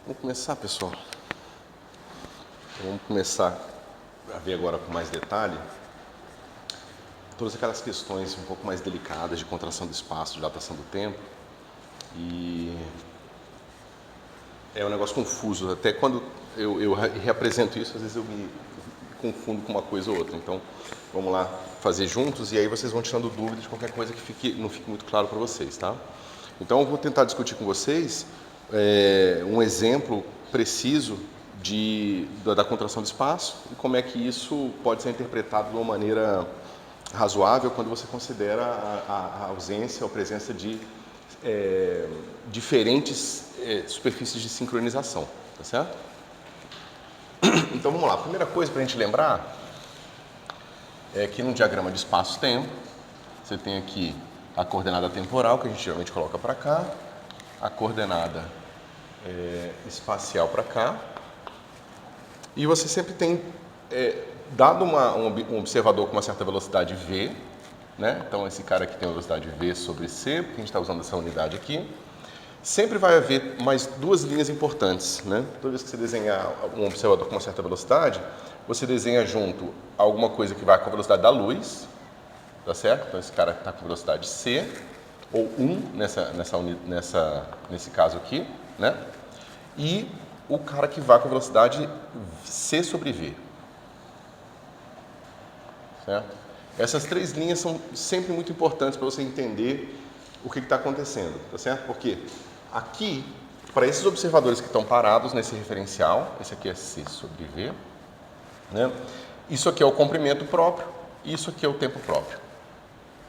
Vamos começar, pessoal. Vamos começar a ver agora com mais detalhe todas aquelas questões um pouco mais delicadas de contração do espaço, de dilatação do tempo. E é um negócio confuso. Até quando eu reapresento isso, às vezes eu me confundo com uma coisa ou outra. Então, vamos lá fazer juntos e aí vocês vão tirando dúvidas de qualquer coisa que não fique muito claro para vocês, tá? Então, eu vou tentar discutir com vocês um exemplo preciso da contração do espaço e como é que isso pode ser interpretado de uma maneira razoável quando você considera a ausência ou presença de diferentes superfícies de sincronização, tá certo? Então vamos lá, a primeira coisa para a gente lembrar é que no diagrama de espaço-tempo você tem aqui a coordenada temporal, que a gente geralmente coloca para cá, a coordenada espacial para cá, e você sempre tem, dado um observador com uma certa velocidade v, né? Então esse cara aqui tem uma velocidade v sobre c, porque a gente está usando essa unidade aqui, sempre vai haver mais duas linhas importantes, né? Toda vez que você desenhar um observador com uma certa velocidade, você desenha junto alguma coisa que vai com a velocidade da luz, tá certo? Então esse cara está com velocidade c, ou 1 nesse caso aqui, né? E o cara que vai com a velocidade c sobre v, certo? Essas três linhas são sempre muito importantes para você entender o que está acontecendo, tá certo? Porque aqui, para esses observadores que estão parados nesse referencial, esse aqui é c sobre v, né? Isso aqui é o comprimento próprio e isso aqui é o tempo próprio,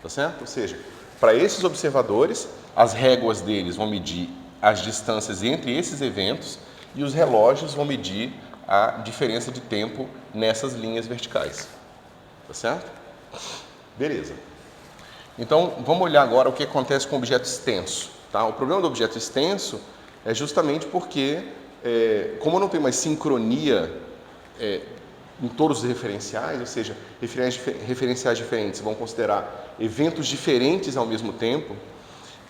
tá certo? Ou seja, para esses observadores, as réguas deles vão medir as distâncias entre esses eventos e os relógios vão medir a diferença de tempo nessas linhas verticais, tá certo? Beleza. Então, vamos olhar agora o que acontece com o objeto extenso. Tá? O problema do objeto extenso é justamente porque, como não tem mais sincronia em todos os referenciais, ou seja, referenciais diferentes vão considerar eventos diferentes ao mesmo tempo,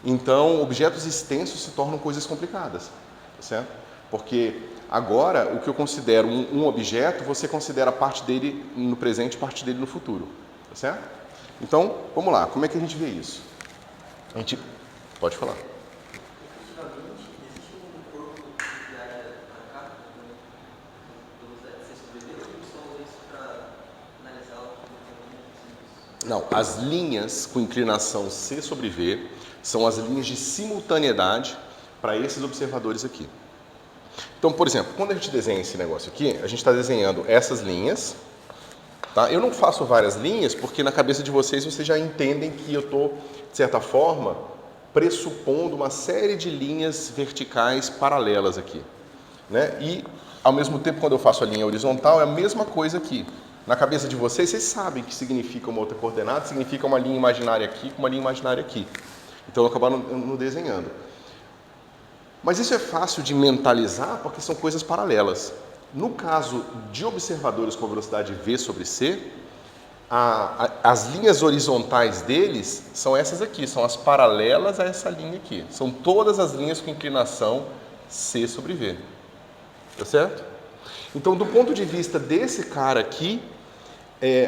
então objetos extensos se tornam coisas complicadas, tá certo? Porque agora o que eu considero um objeto, você considera parte dele no presente e parte dele no futuro, tá certo? Então, vamos lá, como é que a gente vê isso? A gente pode falar. Não, as linhas com inclinação c sobre v são as linhas de simultaneidade para esses observadores aqui. Então, por exemplo, quando a gente desenha esse negócio aqui, a gente está desenhando essas linhas, tá? Eu não faço várias linhas porque na cabeça de vocês já entendem que eu estou, de certa forma, pressupondo uma série de linhas verticais paralelas aqui, né? E, ao mesmo tempo, quando eu faço a linha horizontal, é a mesma coisa aqui. Na cabeça de vocês sabem que significa uma outra coordenada, significa uma linha imaginária aqui com uma linha imaginária aqui. Então, eu acabo não desenhando. Mas isso é fácil de mentalizar porque são coisas paralelas. No caso de observadores com velocidade v sobre c, as linhas horizontais deles são essas aqui, são as paralelas a essa linha aqui. São todas as linhas com inclinação c sobre v. Tá certo? Então, do ponto de vista desse cara aqui,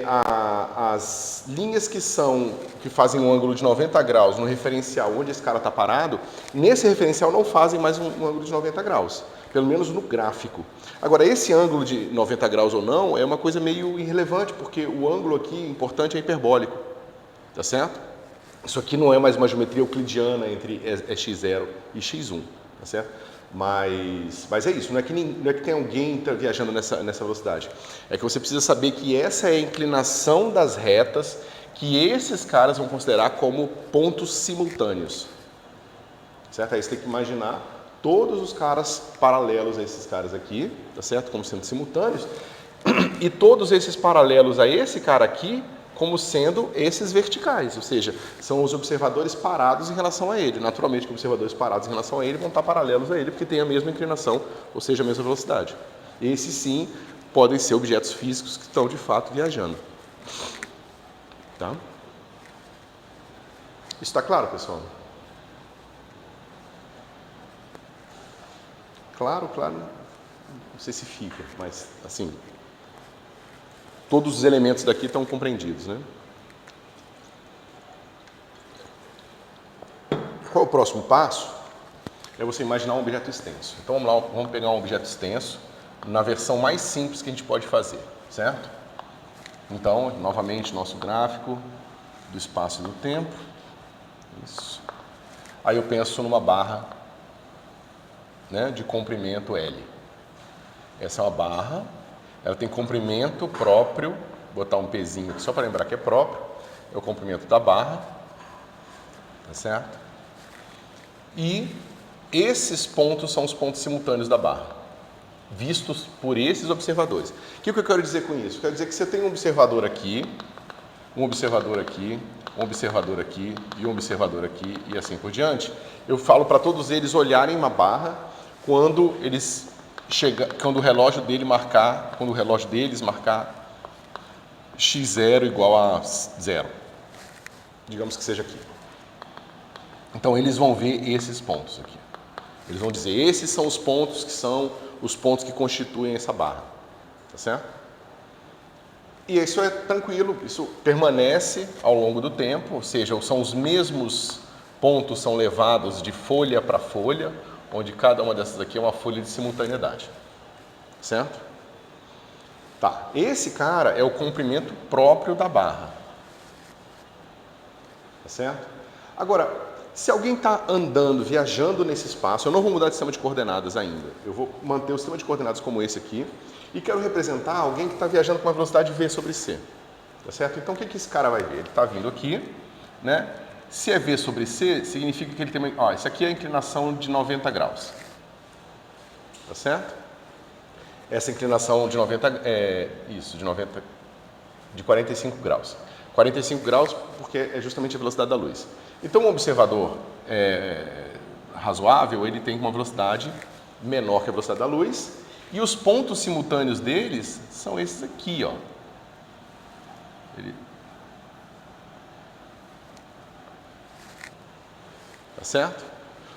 as linhas que fazem um ângulo de 90 graus no referencial onde esse cara está parado, nesse referencial não fazem mais um ângulo de 90 graus, pelo menos no gráfico. Agora, esse ângulo de 90 graus ou não é uma coisa meio irrelevante, porque o ângulo aqui importante é hiperbólico, tá certo? Isso aqui não é mais uma geometria euclidiana entre x0 e x1, tá certo? Mas é isso, não é que tem alguém viajando nessa velocidade. É que você precisa saber que essa é a inclinação das retas que esses caras vão considerar como pontos simultâneos. Certo? Aí você tem que imaginar todos os caras paralelos a esses caras aqui, tá certo? Como sendo simultâneos. E todos esses paralelos a esse cara aqui como sendo esses verticais, ou seja, são os observadores parados em relação a ele. Naturalmente, os observadores parados em relação a ele vão estar paralelos a ele, porque tem a mesma inclinação, ou seja, a mesma velocidade. Esses, sim, podem ser objetos físicos que estão, de fato, viajando. Tá? Isso está claro, pessoal? Claro, não sei se fica, mas assim, todos os elementos daqui estão compreendidos, né? Qual é o próximo passo? É você imaginar um objeto extenso. Então vamos lá, vamos pegar um objeto extenso na versão mais simples que a gente pode fazer, certo? Então, novamente, nosso gráfico do espaço e do tempo. Isso. Aí eu penso numa barra, né, de comprimento L. Essa é uma barra, ela tem comprimento próprio, vou botar um pezinho aqui só para lembrar que é próprio, é o comprimento da barra, tá certo? E esses pontos são os pontos simultâneos da barra, vistos por esses observadores. O que eu quero dizer com isso? Eu quero dizer que você tem um observador aqui, um observador aqui, um observador aqui e um observador aqui e assim por diante. Eu falo para todos eles olharem uma barra quando o relógio deles marcar x0 igual a 0. Digamos que seja aqui. Então eles vão ver esses pontos aqui. Eles vão dizer, esses são os pontos que constituem essa barra. Tá certo? E isso é tranquilo, isso permanece ao longo do tempo, ou seja, são os mesmos pontos são levados de folha para folha, onde cada uma dessas aqui é uma folha de simultaneidade. Certo? Tá, esse cara é o comprimento próprio da barra. Tá certo? Agora, se alguém está andando, viajando nesse espaço, eu não vou mudar de sistema de coordenadas ainda. Eu vou manter o sistema de coordenadas como esse aqui e quero representar alguém que está viajando com uma velocidade v sobre c. Tá certo? Então, o que esse cara vai ver? Ele está vindo aqui, né? Se é v sobre c, significa que ele tem uma... Ó, isso aqui é a inclinação de 90 graus. Tá certo? Essa inclinação de 90... de 45 graus. 45 graus porque é justamente a velocidade da luz. Então, um observador razoável, ele tem uma velocidade menor que a velocidade da luz, e os pontos simultâneos deles são esses aqui, ó. Tá certo?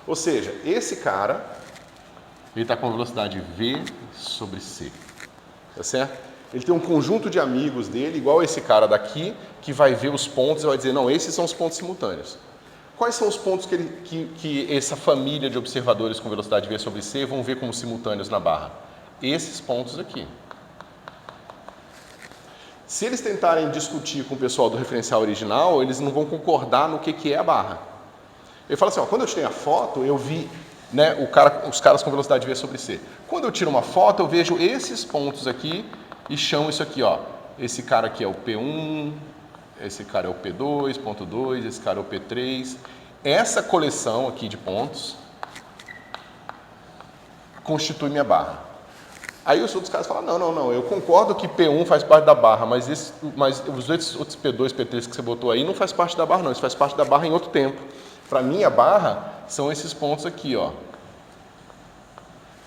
Ou seja, esse cara, ele está com a velocidade v sobre c. Tá certo? Ele tem um conjunto de amigos dele, igual esse cara daqui, que vai ver os pontos e vai dizer, não, esses são os pontos simultâneos. Quais são os pontos que essa família de observadores com velocidade v sobre c vão ver como simultâneos na barra? Esses pontos aqui. Se eles tentarem discutir com o pessoal do referencial original, eles não vão concordar no que é a barra. Ele fala assim, ó, quando eu tirei a foto, eu vi, né, os caras com velocidade v sobre c. Quando eu tiro uma foto, eu vejo esses pontos aqui e chamo isso aqui, ó. Esse cara aqui é o P1, esse cara é o P2, ponto 2, esse cara é o P3. Essa coleção aqui de pontos constitui minha barra. Aí os outros caras falam, não, eu concordo que P1 faz parte da barra, mas os outros P2, P3 que você botou aí não faz parte da barra não, isso faz parte da barra em outro tempo. Para mim, a barra são esses pontos aqui, ó,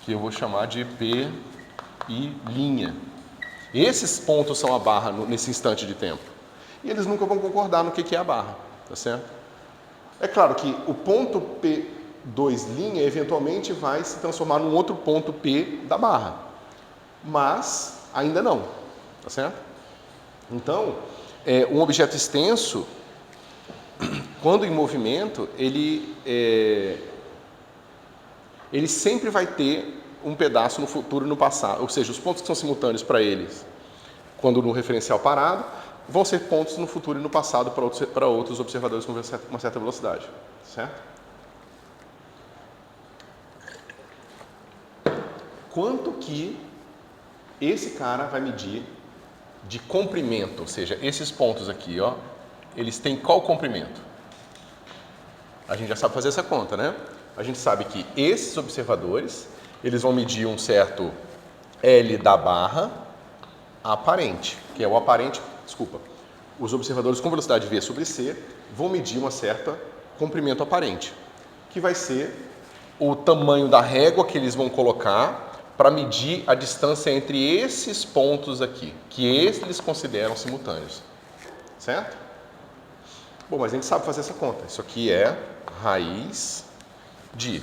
que eu vou chamar de P e linha. Esses pontos são a barra nesse instante de tempo. E eles nunca vão concordar no que é a barra, tá certo? É claro que o ponto P2' eventualmente vai se transformar num outro ponto P da barra, mas ainda não, tá certo? Então, um objeto extenso, quando em movimento, ele sempre vai ter um pedaço no futuro e no passado, ou seja, os pontos que são simultâneos para eles, quando no referencial parado, vão ser pontos no futuro e no passado para outros observadores com uma certa velocidade, certo? Quanto que esse cara vai medir de comprimento, ou seja, esses pontos aqui, ó, eles têm qual comprimento? A gente já sabe fazer essa conta, né? A gente sabe que esses observadores, eles vão medir um certo L da barra aparente, que é o aparente, os observadores com velocidade v sobre c vão medir uma certa comprimento aparente, que vai ser o tamanho da régua que eles vão colocar para medir a distância entre esses pontos aqui, que eles consideram simultâneos, certo? Bom, mas a gente sabe fazer essa conta. Isso aqui é raiz de...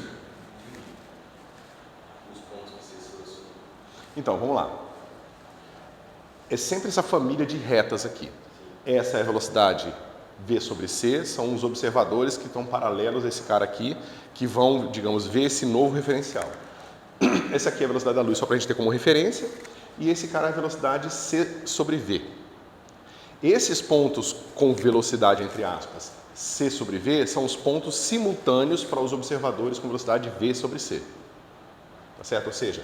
Então, vamos lá. É sempre essa família de retas aqui. Essa é a velocidade V sobre C, são os observadores que estão paralelos a esse cara aqui, que vão, digamos, ver esse novo referencial. Essa aqui é a velocidade da luz, só para a gente ter como referência, e esse cara é a velocidade C sobre V. Esses pontos com velocidade, entre aspas, C sobre V, são os pontos simultâneos para os observadores com velocidade V sobre C. Tá certo? Ou seja,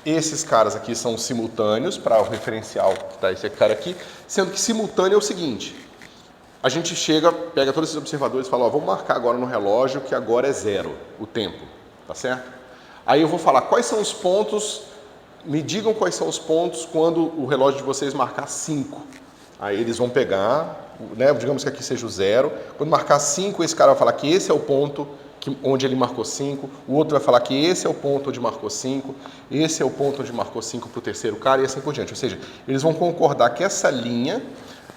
esses caras aqui são simultâneos para o referencial, que está esse cara aqui, sendo que simultâneo é o seguinte: a gente chega, pega todos esses observadores e fala, ó, vamos marcar agora no relógio que agora é 0 o tempo, tá certo? Aí eu vou falar quais são os pontos, me digam quais são os pontos quando o relógio de vocês marcar 5. Aí eles vão pegar, né, digamos que aqui seja o 0, quando marcar 5, esse cara vai falar que esse é o ponto onde ele marcou 5, o outro vai falar que esse é o ponto onde marcou 5, esse é o ponto onde marcou 5 para o terceiro cara e assim por diante. Ou seja, eles vão concordar que essa linha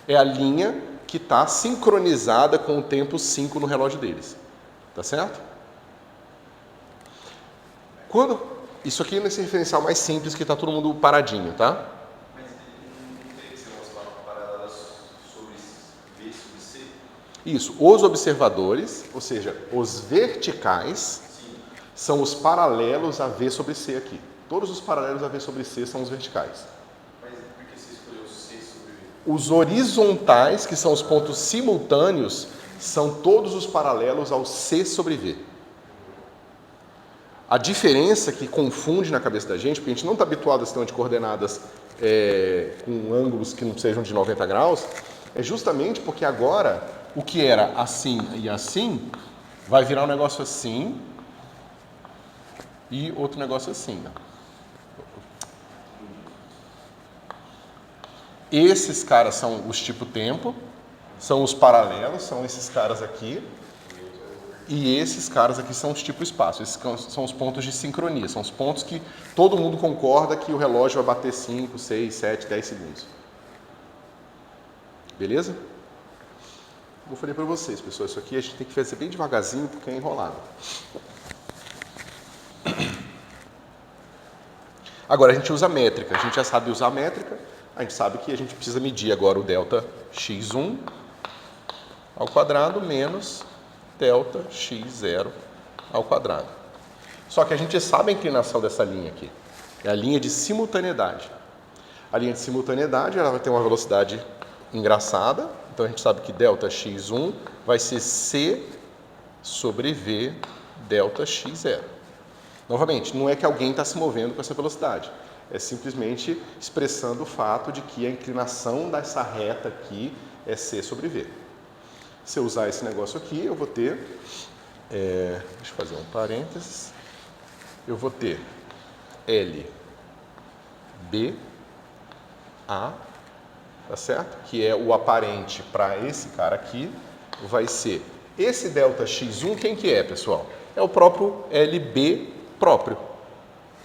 é a linha que está sincronizada com o tempo 5 no relógio deles. Tá certo? Isso aqui é nesse referencial mais simples que está todo mundo paradinho, tá? Mas não teria que ser uma parada sobre V sobre C? Isso, os observadores, ou seja, os verticais, Sim. são os paralelos a V sobre C aqui. Todos os paralelos a V sobre C são os verticais. Mas por que você escolheu C sobre V? Os horizontais, que são os pontos simultâneos, são todos os paralelos ao C sobre V. A diferença que confunde na cabeça da gente, porque a gente não está habituado a sistema de coordenadas com ângulos que não sejam de 90 graus, é justamente porque agora o que era assim e assim vai virar um negócio assim e outro negócio assim. Ó. Esses caras são os tipo tempo, são os paralelos, são esses caras aqui. E esses caras aqui são os tipo espaço. Esses são os pontos de sincronia. São os pontos que todo mundo concorda que o relógio vai bater 5, 6, 7, 10 segundos. Beleza? Eu falei para vocês, pessoal, isso aqui a gente tem que fazer bem devagarzinho porque é enrolado. Agora a gente usa métrica. A gente já sabe usar métrica. A gente sabe que a gente precisa medir agora o delta x1 ao quadrado menos delta x0 ao quadrado. Só que a gente sabe a inclinação dessa linha aqui. É a linha de simultaneidade. A linha de simultaneidade ela vai ter uma velocidade engraçada. Então a gente sabe que delta x1 vai ser c sobre v delta x0. Novamente, não é que alguém está se movendo com essa velocidade. É simplesmente expressando o fato de que a inclinação dessa reta aqui é c sobre v. Se eu usar esse negócio aqui, eu vou ter, deixa eu fazer um parênteses, eu vou ter L, B, A, tá certo? Que é o aparente para esse cara aqui, vai ser esse delta x1, quem que é, pessoal? É o próprio LB próprio,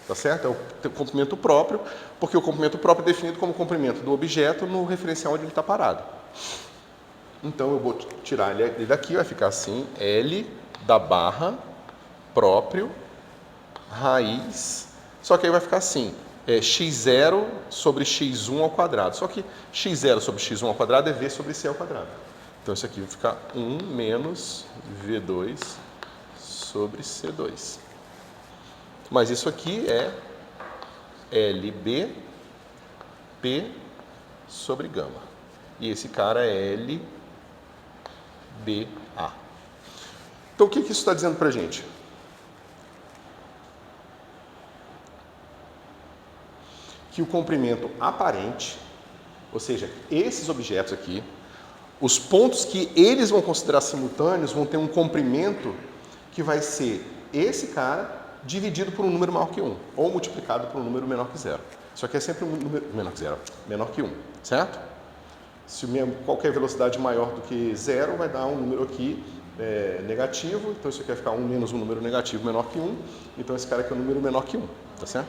tá certo? É o comprimento próprio, porque o comprimento próprio é definido como comprimento do objeto no referencial onde ele está parado. Então, eu vou tirar ele daqui, vai ficar assim, L da barra, próprio, raiz, só que aí vai ficar assim, x0 sobre x1 ao quadrado. Só que x0 sobre x1 ao quadrado é v sobre c ao quadrado. Então, isso aqui vai ficar 1 menos v2 sobre c2. Mas isso aqui é LB, P sobre gama. E esse cara é L BA. Então, o que isso está dizendo para a gente? Que o comprimento aparente, ou seja, esses objetos aqui, os pontos que eles vão considerar simultâneos vão ter um comprimento que vai ser esse cara dividido por um número maior que 1, ou multiplicado por um número menor que 0. Só que é sempre um número menor que 0, menor que 1, certo? Se qualquer velocidade maior do que 0, vai dar um número aqui negativo. Então, isso aqui vai ficar 1 menos um número negativo menor que 1. Então, esse cara aqui é um número menor que 1. Tá certo?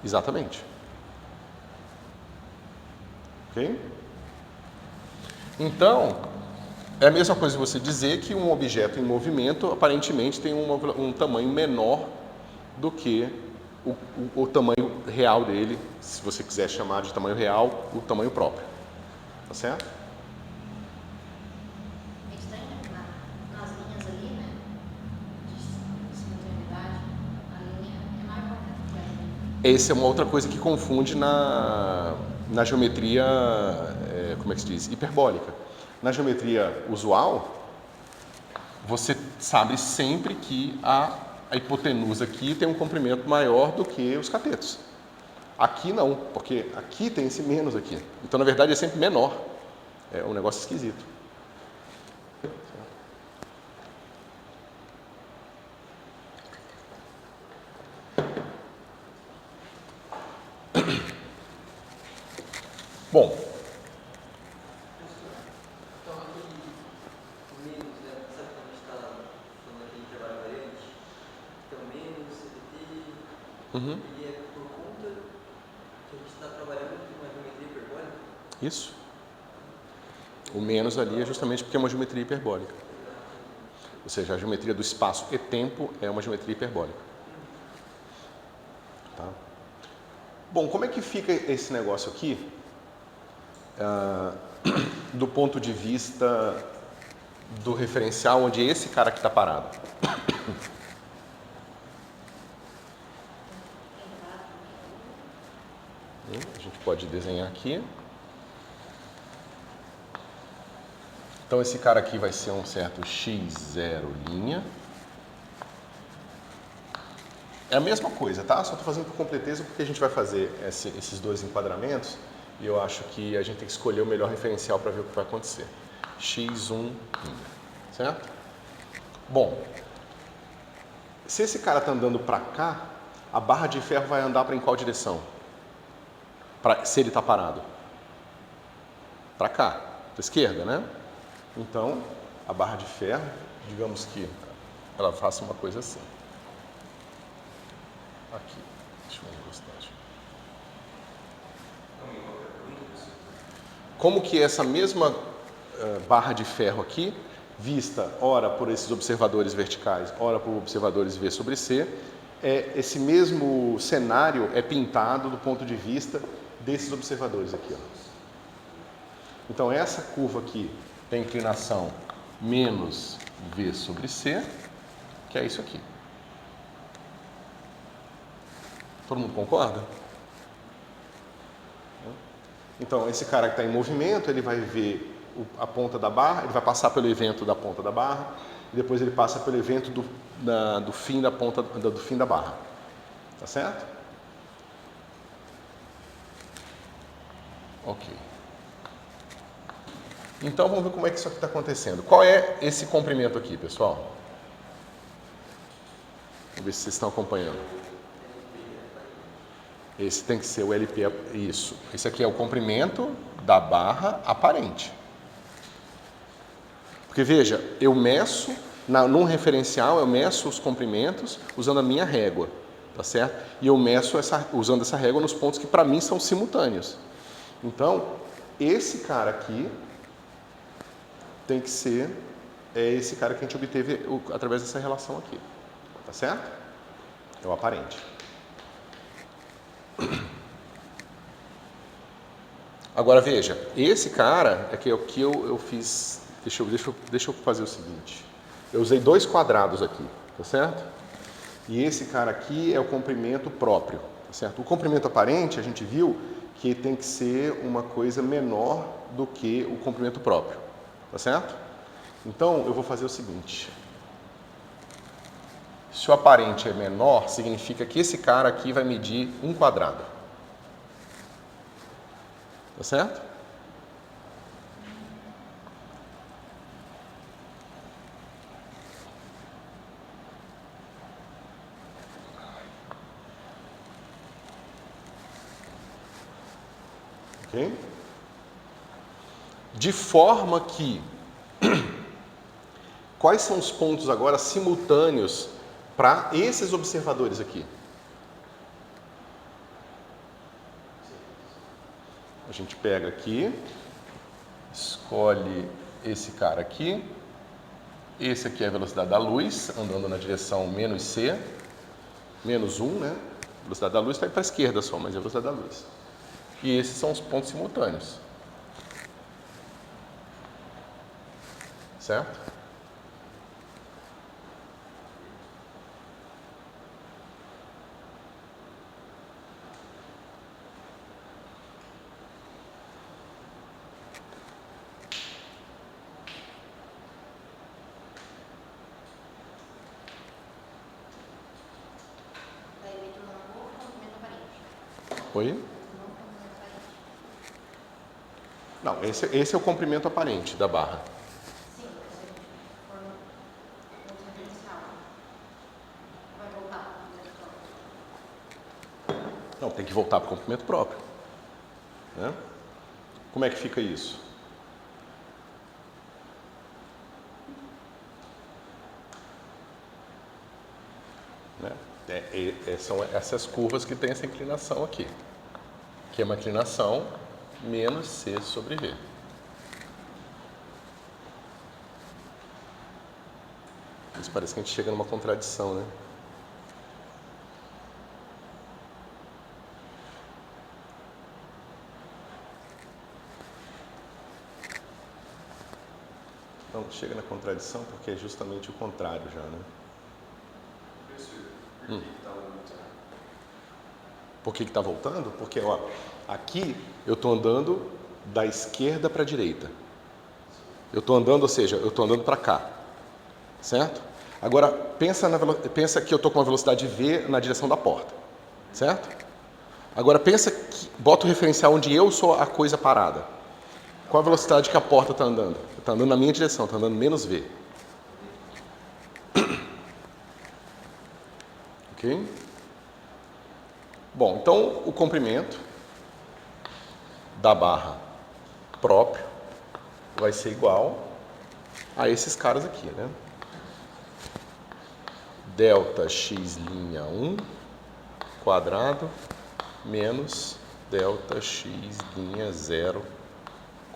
Exatamente. Ok? Então, é a mesma coisa você dizer que um objeto em movimento, aparentemente, tem um tamanho menor do que o tamanho real dele, se você quiser chamar de tamanho real, o tamanho próprio. Tá certo? A gente está nas linhas ali, né? De simultaneidade, a linha é maior que a outra. Essa é uma outra coisa que confunde na geometria, como é que se diz? Hiperbólica. Na geometria usual, você sabe sempre que a hipotenusa aqui tem um comprimento maior do que os catetos. Aqui não, porque aqui tem esse menos aqui. Então, na verdade, é sempre menor. É um negócio esquisito. Bom, Então, aquele menos, né? Sabe quando a gente está falando aqui de trabalho variante? Então, menos, CDT, ele é por conta que a gente está trabalhando com uma geometria hiperbólica? isso. O menos ali é justamente porque é uma geometria hiperbólica. Ou seja, a geometria do espaço e tempo é uma geometria hiperbólica. Tá? Bom, como é que fica esse negócio aqui? Do ponto de vista do referencial onde esse cara que está parado. A gente pode desenhar aqui. Então esse cara aqui vai ser um certo x0'. É a mesma coisa, tá? Só estou fazendo por completeza porque a gente vai fazer esses dois enquadramentos e eu acho que a gente tem que escolher o melhor referencial para ver o que vai acontecer. x1', certo? Bom, se esse cara está andando para cá, a barra de ferro vai andar para em qual direção? Se ele está parado? Para cá, para a esquerda, né? Então, a barra de ferro, digamos que ela faça uma coisa assim. Aqui, deixa eu ver a velocidade. Como que essa mesma barra de ferro aqui, vista ora por esses observadores verticais, ora por observadores V sobre C, esse mesmo cenário é pintado do ponto de vista desses observadores aqui. Ó. Então, essa curva aqui tem inclinação menos V sobre C, que é isso aqui. Todo mundo concorda? Então, esse cara que está em movimento, ele vai ver a ponta da barra, ele vai passar pelo evento da ponta da barra, e depois ele passa pelo evento do fim da ponta, do fim da barra. Tá certo? Ok. Então, vamos ver como é que isso aqui está acontecendo. Qual é esse comprimento aqui, pessoal? Vamos ver se vocês estão acompanhando. Esse tem que ser o LP, isso. Esse aqui é o comprimento da barra aparente. Porque, veja, eu meço, num referencial, eu meço os comprimentos usando a minha régua, tá certo? E eu meço usando essa régua nos pontos que, para mim, são simultâneos. Então, esse cara aqui tem que ser esse cara que a gente obteve através dessa relação aqui, tá certo? É o aparente. Agora veja, esse cara é que eu fiz. Deixa eu fazer o seguinte. Eu usei dois quadrados aqui, tá certo? E esse cara aqui é o comprimento próprio, tá certo? O comprimento aparente a gente viu que tem que ser uma coisa menor do que o comprimento próprio, tá certo? Então eu vou fazer o seguinte. Se o aparente é menor, significa que esse cara aqui vai medir 1 quadrado. Tá certo? Ok? De forma que quais são os pontos agora simultâneos para esses observadores aqui? A gente pega aqui, escolhe esse cara aqui. Esse aqui é a velocidade da luz, andando na direção menos c, menos 1, né? velocidade da luz está para a esquerda só, mas é a velocidade da luz. E esses são os pontos simultâneos. Certo? Daí evita o novo comprimento aparente. Oi? Novo comprimento aparente. Não, esse é o comprimento aparente da barra. Sim, mas se a gente for no referencial, vai voltar para o comprimento próprio. Não, tem que voltar para o comprimento próprio. Né? Como é que fica isso? Né? São essas curvas que têm essa inclinação aqui, que é uma inclinação menos C sobre V. Isso parece que a gente chega numa contradição, né? Então, chega na contradição porque é justamente o contrário já, né? Professor, por que está voltando? Por que está voltando? Porque, ó, aqui eu estou andando da esquerda para a direita. Eu estou andando, ou seja, eu estou andando para cá. Certo? Agora, pensa que eu estou com uma velocidade V na direção da porta. Certo? Agora, bota o referencial onde eu sou a coisa parada. Qual a velocidade que a porta está andando? Está andando na minha direção, está andando menos V. Ok? Bom, então o comprimento da barra próprio vai ser igual a esses caras aqui, né? Delta x' 1 quadrado menos delta x' 0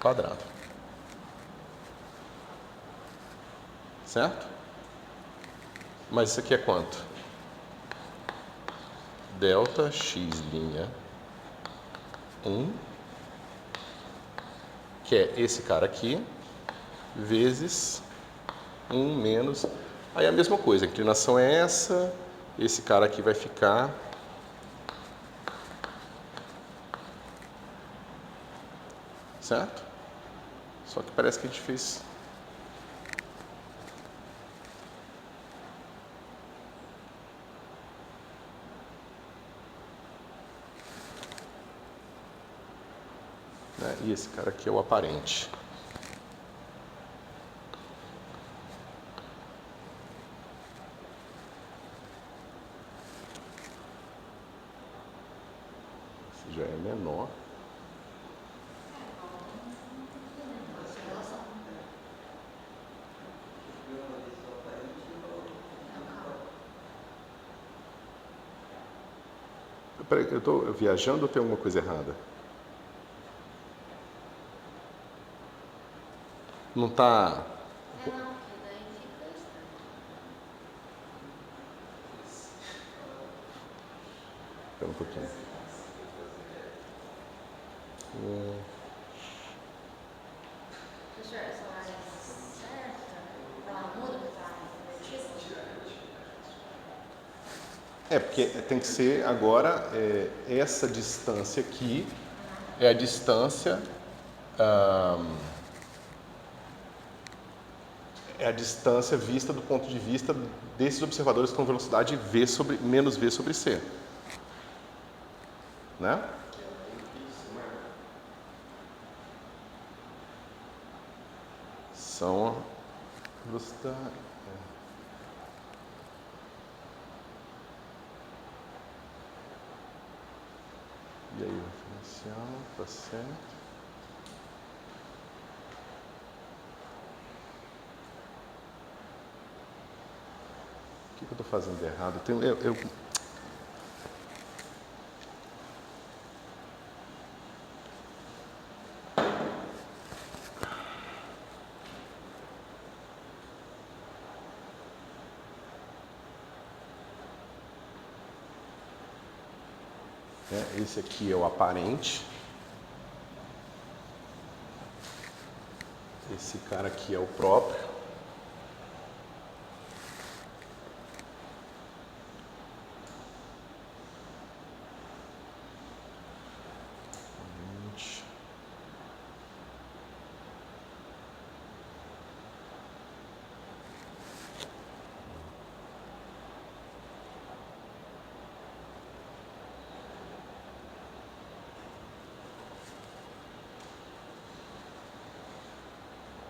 quadrado. Certo? Mas isso aqui é quanto? Delta x' 1, que é esse cara aqui, vezes 1 menos... Aí é a mesma coisa, a inclinação é essa, esse cara aqui vai ficar... Certo? Só que parece que a gente fez... Né? E esse cara aqui é o aparente. Esse já é menor. Peraí, eu estou viajando ou tem alguma coisa errada? Não está... É não, porque daí fica estranho. Espera um pouquinho. Professor, essa área certa, ela muda para a invertida? É, porque tem que ser agora, essa distância aqui é a distância... é a distância vista do ponto de vista desses observadores com velocidade v sobre, menos v sobre c. Né? São a velocidade... E aí, o referencial, tá certo. O que eu estou fazendo errado? Eu né? Esse aqui é o aparente. Esse cara aqui é o próprio.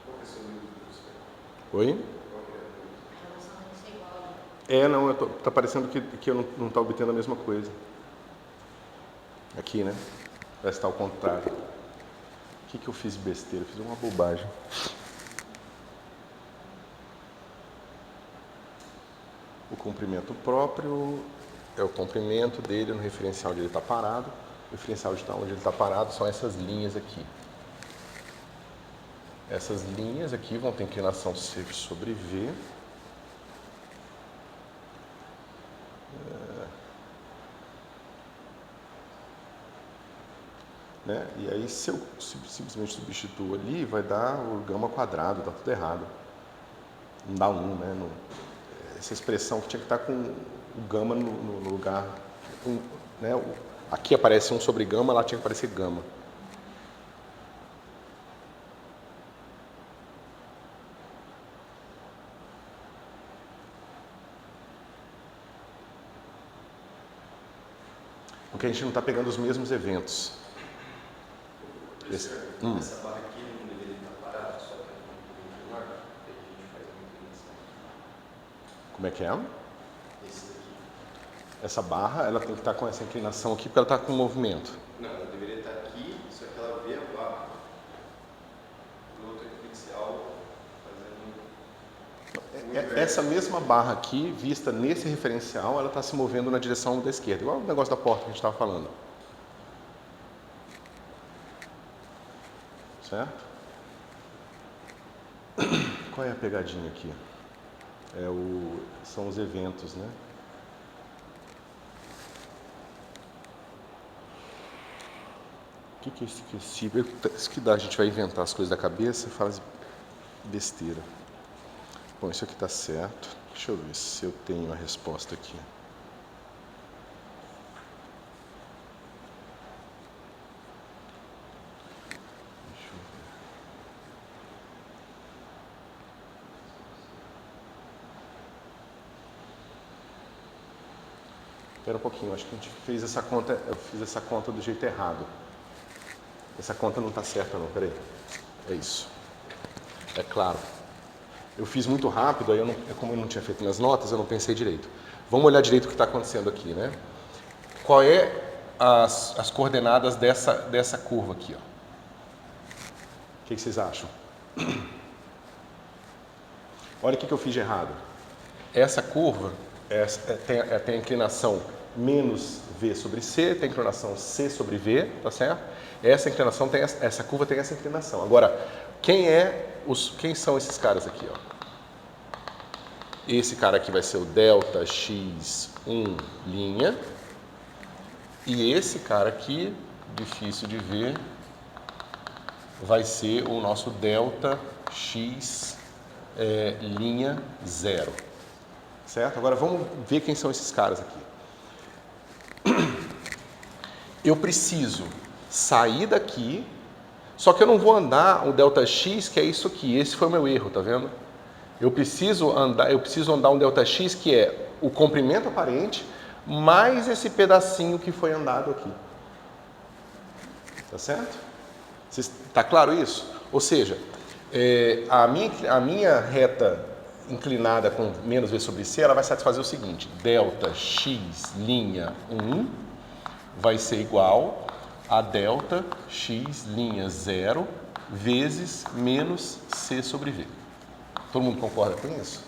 Qual que é o seu nível de prospecto? Oi? Qual que é a dúvida? A relação tem que ser igual. Não, tá parecendo que eu não tá obtendo a mesma coisa. Aqui, né? Parece que tá ao contrário. O que eu fiz de besteira? Eu fiz uma bobagem. O comprimento próprio é o comprimento dele no referencial onde ele está parado. O referencial onde ele está parado são essas linhas aqui. Essas linhas aqui vão ter inclinação C sobre V. Né? E aí, se eu simplesmente substituo ali, vai dar o gama quadrado, está tudo errado. Não dá 1, né? Não, essa expressão que tinha que estar com o gama no lugar. Né? Aqui aparece 1 sobre gama, lá tinha que aparecer gama. Porque a gente não está pegando os mesmos eventos. Essa barra aqui não deveria estar parada, só que é um pouco maior, porque a gente faz uma inclinação. Como é que é? Esse daqui. Essa barra, ela tem que estar com essa inclinação aqui, porque ela está com movimento. Não, ela deveria estar aqui, só que ela vê a barra do outro referencial fazendo. Essa mesma barra aqui, vista nesse referencial, ela está se movendo na direção da esquerda, igual o negócio da porta que a gente estava falando. Certo? Qual é a pegadinha aqui? São os eventos, né? O que é esse aquecível? Isso que dá, a gente vai inventar as coisas da cabeça e faz besteira. Bom, isso aqui está certo. Deixa eu ver se eu tenho a resposta aqui. Deixa eu ver. Espera um pouquinho, acho que a gente fez essa conta, eu fiz essa conta do jeito errado. Essa conta não está certa não, peraí. É isso. É claro. Eu fiz muito rápido, aí como eu não tinha feito minhas notas, eu não pensei direito. Vamos olhar direito o que está acontecendo aqui, né? Qual é as coordenadas dessa curva aqui, ó? O que vocês acham? Olha o que eu fiz de errado. Essa curva tem a inclinação menos V sobre C, tem a inclinação C sobre V, tá certo? Essa curva tem essa inclinação. Agora, quem são esses caras aqui, ó? Esse cara aqui vai ser o delta x1 linha. E esse cara aqui, difícil de ver, vai ser o nosso delta x linha 0. Certo? Agora vamos ver quem são esses caras aqui. Eu preciso sair daqui, só que eu não vou andar o Δx, que é isso aqui. Esse foi o meu erro, tá vendo? Eu preciso andar um Δx, que é o comprimento aparente, mais esse pedacinho que foi andado aqui. Tá certo? Tá claro isso? Ou seja, a minha reta inclinada com menos V sobre C, ela vai satisfazer o seguinte: delta x linha 1 vai ser igual a delta x linha 0 vezes menos C sobre V. Todo mundo concorda com isso?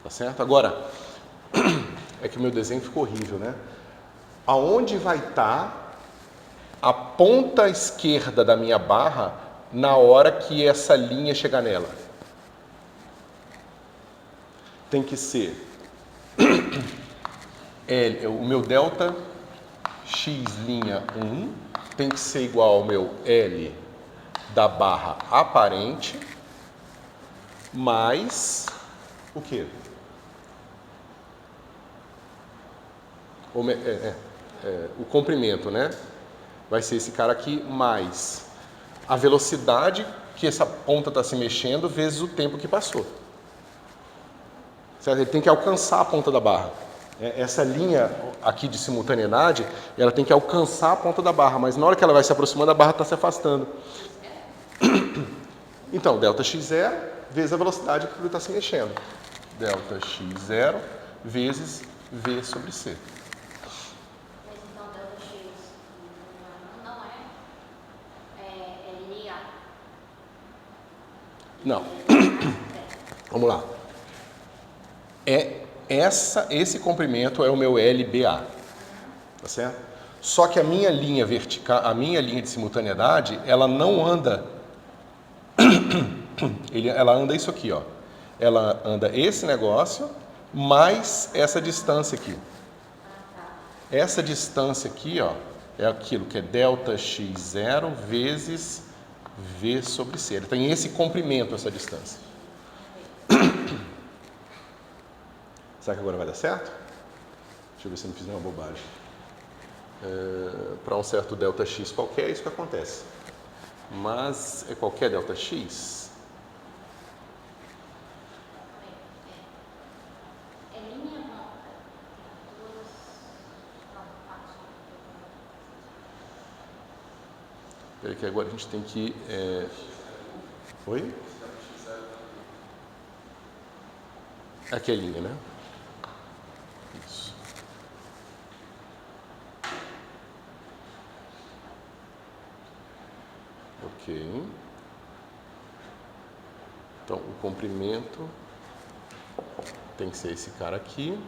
Tá certo? Agora, é que o meu desenho ficou horrível, né? Aonde vai estar a ponta esquerda da minha barra na hora que essa linha chegar nela? tem que ser o meu delta x' 1 tem que ser igual ao meu L da barra aparente mais o quê? O comprimento, né? Vai ser esse cara aqui mais a velocidade que essa ponta está se mexendo vezes o tempo que passou. Certo? Ele tem que alcançar a ponta da barra. Essa linha aqui de simultaneidade, ela tem que alcançar a ponta da barra, mas na hora que ela vai se aproximando, a barra está se afastando. Então, delta x0 vezes a velocidade que ele está se mexendo. Delta x0 vezes v sobre c. Mas então delta x não é linear. Não. Vamos lá. Esse comprimento é o meu LBA. Tá certo? Só que a minha linha vertical, a minha linha de simultaneidade, ela não anda. Ela anda isso aqui, ó. Ela anda esse negócio mais essa distância aqui. Essa distância aqui, ó, é aquilo que é delta x0 vezes v sobre c. Ele tem esse comprimento, essa distância. Será que agora vai dar certo? Deixa eu ver se eu não fiz nenhuma bobagem. Para um certo delta x qualquer, é isso que acontece. Mas é qualquer delta x? É linha Peraí que agora a gente tem que... Oi? Aqui é linha, né? Isso. Ok. Então, o comprimento tem que ser esse cara aqui.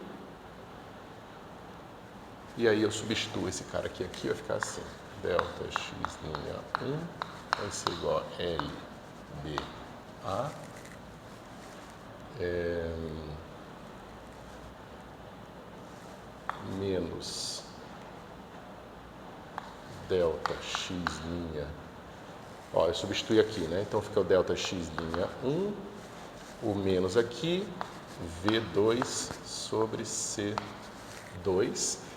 E aí eu substituo esse cara aqui, vai ficar assim. Delta x'1 vai ser igual a LBA menos delta x'. Ó, eu substituí aqui, né? Então fica o delta x', o menos aqui, V2 sobre C2.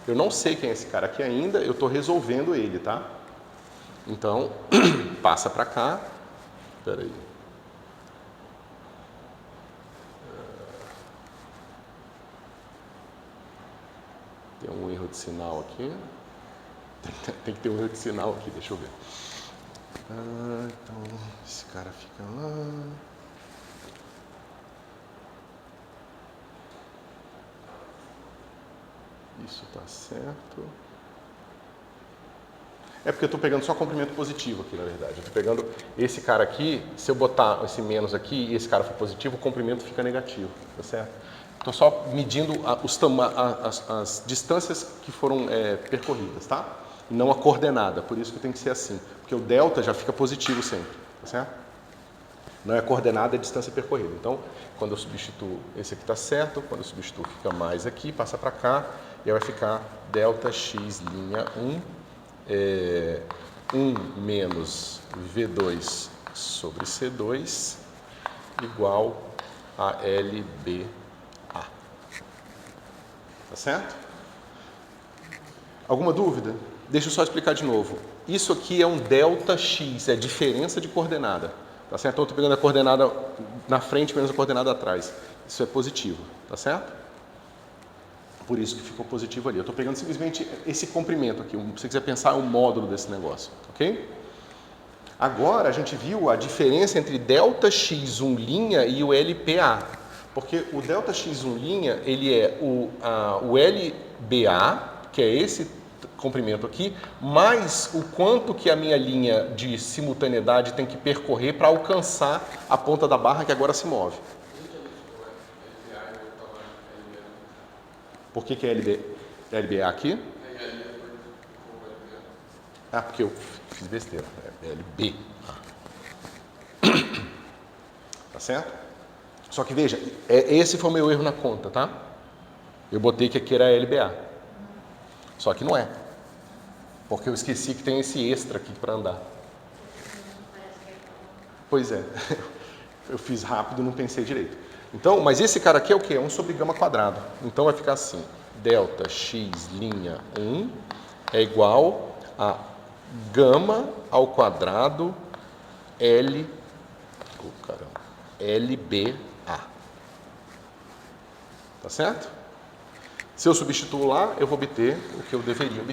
Eu não sei quem é esse cara aqui ainda, eu estou resolvendo ele, tá? Então, passa para cá. Espera aí. Tem um erro de sinal aqui. Tem que ter um erro de sinal aqui, deixa eu ver. Então, esse cara fica lá. Isso está certo. É porque eu estou pegando só comprimento positivo aqui, na verdade. Eu estou pegando esse cara aqui, se eu botar esse menos aqui e esse cara for positivo, o comprimento fica negativo, tá certo? Estou só medindo as distâncias que foram percorridas, tá? E não a coordenada, por isso que tem que ser assim. Porque o delta já fica positivo sempre, tá certo? Não é a coordenada, é a distância percorrida. Então, quando eu substituo, esse aqui está certo, quando eu substituo fica mais aqui, passa para cá, e aí vai ficar delta x', 1 menos V2 sobre C2 igual a LBA. Tá certo? Alguma dúvida? Deixa eu só explicar de novo. Isso aqui é um delta x, é diferença de coordenada. Tá certo? Então eu estou pegando a coordenada na frente menos a coordenada atrás. Isso é positivo, tá certo? Por isso que ficou positivo ali. Eu estou pegando simplesmente esse comprimento aqui. Se você quiser pensar, é um módulo desse negócio, ok? Agora a gente viu a diferença entre delta x'' e o LPA. Porque o delta x'', ele é o LBA, que é esse comprimento aqui, mais o quanto que a minha linha de simultaneidade tem que percorrer para alcançar a ponta da barra que agora se move. Por que é LBA aqui? Ah, porque eu fiz besteira. É LB. Tá certo? Só que veja, esse foi o meu erro na conta, tá? Eu botei que aqui era LBA. Só que não é. Porque eu esqueci que tem esse extra aqui para andar. Pois é. Eu fiz rápido e não pensei direito. Então, mas esse cara aqui é o quê? É 1 sobre gama quadrado. Então vai ficar assim. Delta x' 1 é igual a gama ao quadrado LBA. Tá certo? Se eu substituo lá, eu vou obter o que eu deveria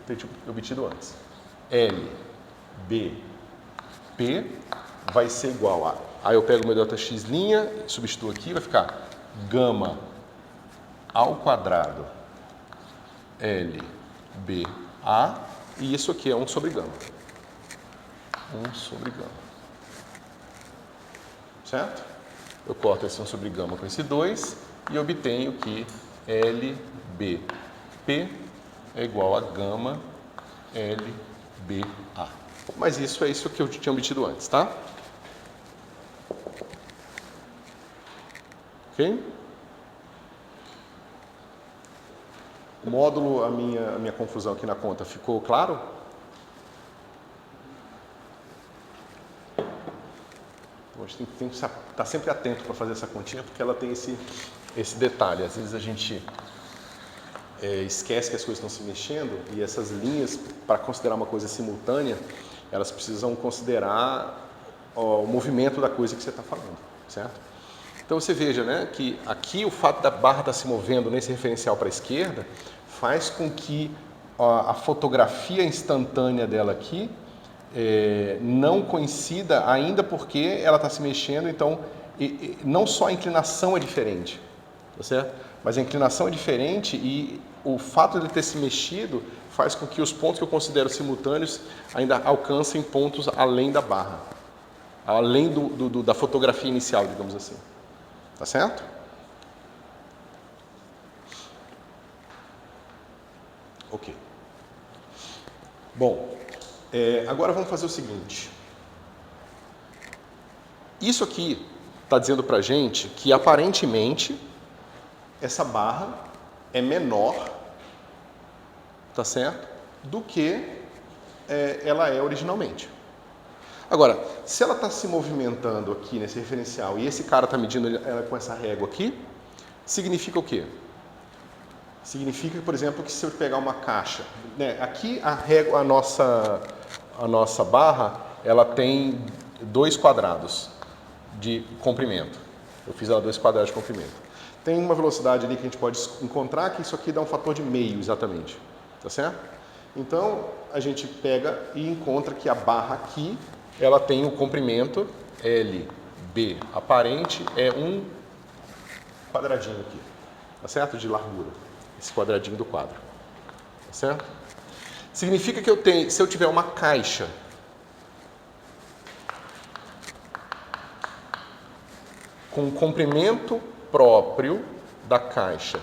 ter obtido antes. LBP vai ser igual a... Aí eu pego o meu delta x', substituo aqui, vai ficar gama ao quadrado LBA, e isso aqui é 1 sobre gama. 1 sobre gama. Certo? Eu corto esse 1 sobre gama com esse 2 e obtenho que LBP é igual a gama LBA. Mas isso é isso que eu tinha obtido antes, tá? Ok? O módulo, a minha confusão aqui na conta, ficou claro? Então, a gente tem que estar sempre atento para fazer essa continha, porque ela tem esse detalhe. Às vezes a gente esquece que as coisas estão se mexendo e essas linhas, para considerar uma coisa simultânea, elas precisam considerar o movimento da coisa que você está falando, certo? Então você veja, né, que aqui o fato da barra estar se movendo nesse referencial para a esquerda faz com que a fotografia instantânea dela aqui não coincida ainda porque ela está se mexendo, então não só a inclinação é diferente, tá certo? Mas a inclinação é diferente e o fato de ele ter se mexido faz com que os pontos que eu considero simultâneos ainda alcancem pontos além da barra, além da fotografia inicial, digamos assim. Tá certo? Ok. Bom, agora vamos fazer o seguinte. Isso aqui está dizendo para a gente que aparentemente essa barra é menor, tá certo? Do que ela é originalmente. Agora, se ela está se movimentando aqui nesse referencial e esse cara está medindo ela com essa régua aqui, significa o quê? Significa, por exemplo, que se eu pegar uma caixa, né, aqui a régua, a nossa barra, ela tem 2 quadrados de comprimento. Eu fiz ela 2 quadrados de comprimento. Tem uma velocidade ali que a gente pode encontrar que isso aqui dá um fator de meio exatamente, tá certo? Então a gente pega e encontra que a barra aqui ela tem o comprimento LB aparente é um quadradinho aqui, tá certo? De largura, esse quadradinho do quadro, tá certo? Significa que se eu tiver uma caixa com um comprimento próprio da caixa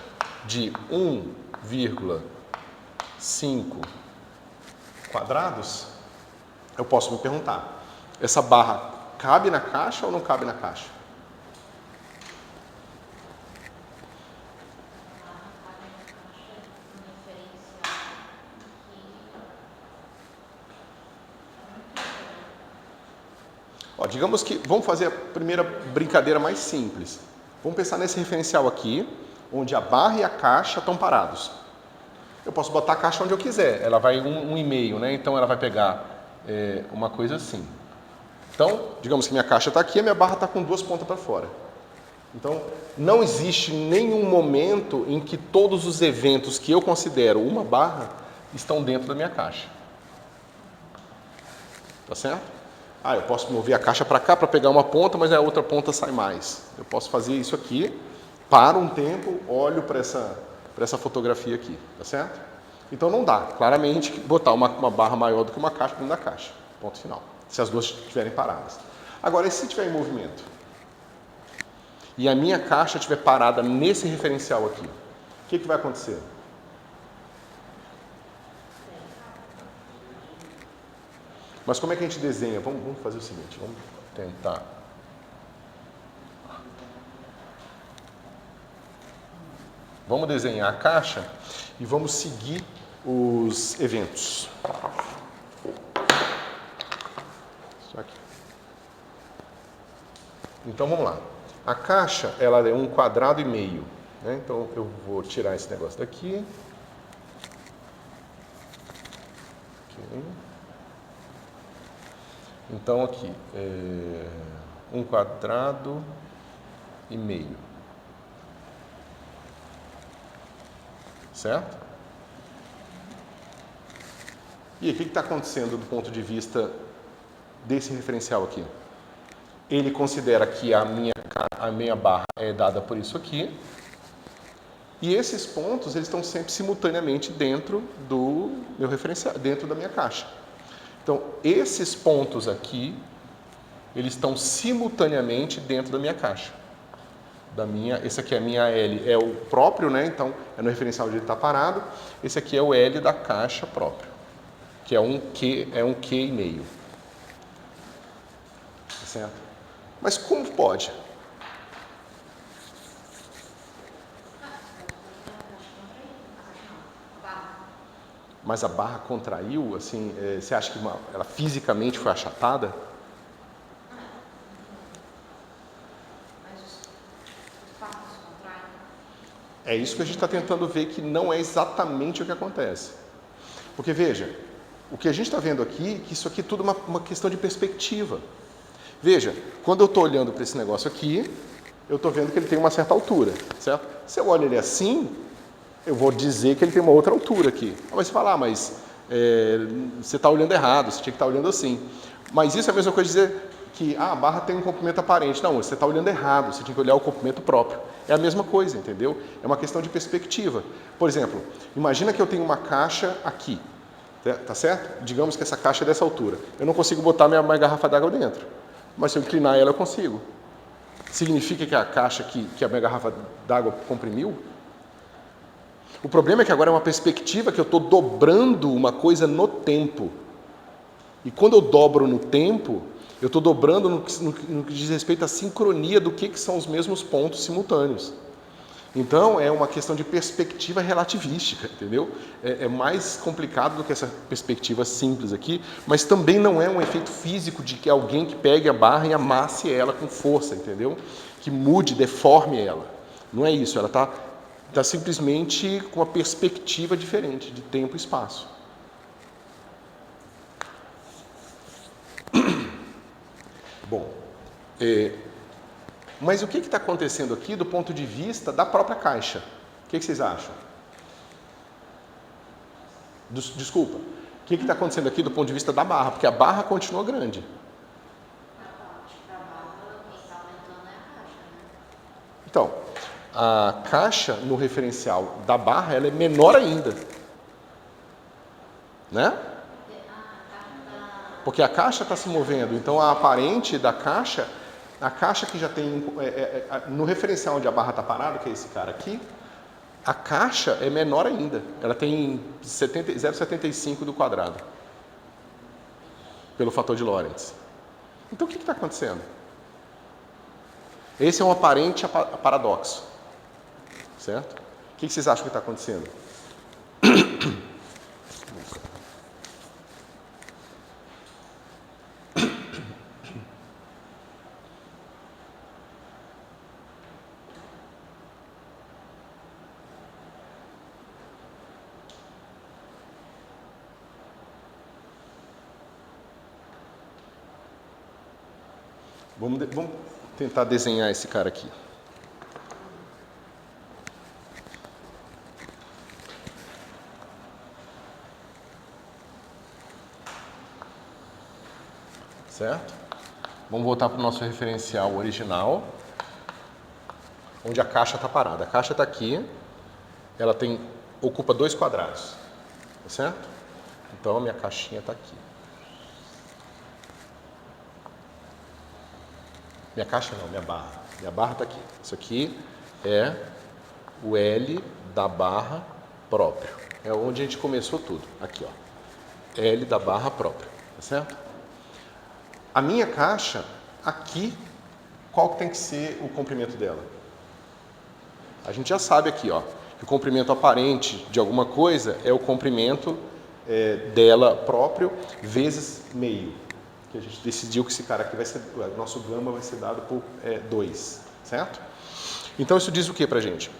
de 1,5 quadrados, eu posso me perguntar, essa barra cabe na caixa ou não cabe na caixa? Ó, digamos que, vamos fazer a primeira brincadeira mais simples. Vamos pensar nesse referencial aqui, onde a barra e a caixa estão parados. Eu posso botar a caixa onde eu quiser, ela vai 1,5, né? Então ela vai pegar uma coisa assim. Então, digamos que minha caixa está aqui e a minha barra está com 2 pontas para fora. Então, não existe nenhum momento em que todos os eventos que eu considero uma barra estão dentro da minha caixa. Tá certo? Eu posso mover a caixa para cá para pegar uma ponta, mas a outra ponta sai mais. Eu posso fazer isso aqui, paro um tempo, olho para essa fotografia aqui, tá certo? Então não dá, claramente, botar uma barra maior do que uma caixa dentro da caixa. Ponto final. Se as duas estiverem paradas. Agora, e se estiver em movimento? E a minha caixa estiver parada nesse referencial aqui, o que vai acontecer? Mas como é que a gente desenha? Vamos fazer o seguinte, vamos tentar. Vamos desenhar a caixa e vamos seguir os eventos. Isso aqui. Então vamos lá. A caixa ela é 1,5 quadrados, né? Então eu vou tirar esse negócio daqui. Okay. Então aqui, 1,5 quadrados. Certo? E o que está acontecendo do ponto de vista desse referencial aqui? Ele considera que a minha barra é dada por isso aqui. E esses pontos eles estão sempre simultaneamente dentro do meu referencial, dentro da minha caixa. Então, esses pontos aqui, eles estão simultaneamente dentro da minha caixa. Esse aqui é a minha L, é o próprio, né? Então, é no referencial onde ele está parado. Esse aqui é o L da caixa próprio, que é um Q,5. Tá certo? Mas como pode? Mas a barra contraiu, assim, você acha que ela fisicamente foi achatada? É isso que a gente está tentando ver, que não é exatamente o que acontece. Porque, veja, o que a gente está vendo aqui, que isso aqui é tudo uma questão de perspectiva. Veja, quando eu estou olhando para esse negócio aqui, eu estou vendo que ele tem uma certa altura, certo? Se eu olho ele assim, eu vou dizer que ele tem uma outra altura aqui. Mas você fala, você está olhando errado, você tinha que estar olhando assim. Mas isso é a mesma coisa de dizer que a barra tem um comprimento aparente. Não, você está olhando errado, você tinha que olhar o comprimento próprio. É a mesma coisa, entendeu? É uma questão de perspectiva. Por exemplo, imagina que eu tenho uma caixa aqui, tá certo? Digamos que essa caixa é dessa altura. Eu não consigo botar minha garrafa d'água dentro, mas se eu inclinar ela eu consigo. Significa que a caixa que a minha garrafa d'água comprimiu? O problema é que agora é uma perspectiva que eu estou dobrando uma coisa no tempo. E quando eu dobro no tempo, eu estou dobrando no que diz respeito à sincronia do que são os mesmos pontos simultâneos. Então, é uma questão de perspectiva relativística, entendeu? É mais complicado do que essa perspectiva simples aqui, mas também não é um efeito físico de que alguém que pegue a barra e amasse ela com força, entendeu? Que mude, deforme ela. Não é isso, ela está simplesmente com uma perspectiva diferente de tempo e espaço. Bom, mas o que está acontecendo aqui do ponto de vista da própria caixa? O que vocês acham? Desculpa. O que está acontecendo aqui do ponto de vista da barra? Porque a barra continua grande. Então, a caixa no referencial da barra ela é menor ainda. Né? Porque a caixa está se movendo, então a aparente da caixa, a caixa que já tem, no referencial onde a barra está parada, que é esse cara aqui, a caixa é menor ainda, ela tem 0,75 do quadrado, pelo fator de Lorentz. Então o que está acontecendo? Esse é um aparente paradoxo, certo? O que vocês acham que está acontecendo? Vamos tentar desenhar esse cara aqui. Certo? Vamos voltar para o nosso referencial original, onde a caixa está parada. A caixa está aqui, ela ocupa 2 quadrados, tá certo? Então a minha caixinha está aqui. Minha caixa não, minha barra. Minha barra está aqui. Isso aqui é o L da barra próprio. É onde a gente começou tudo. Aqui, ó. L da barra própria. Tá certo? A minha caixa, aqui, qual que tem que ser o comprimento dela? A gente já sabe aqui, ó. o comprimento aparente de alguma coisa é o comprimento dela próprio vezes meio. Que a gente decidiu que esse cara aqui vai ser, o nosso gama vai ser dado por 2, certo? Então isso diz o que pra gente?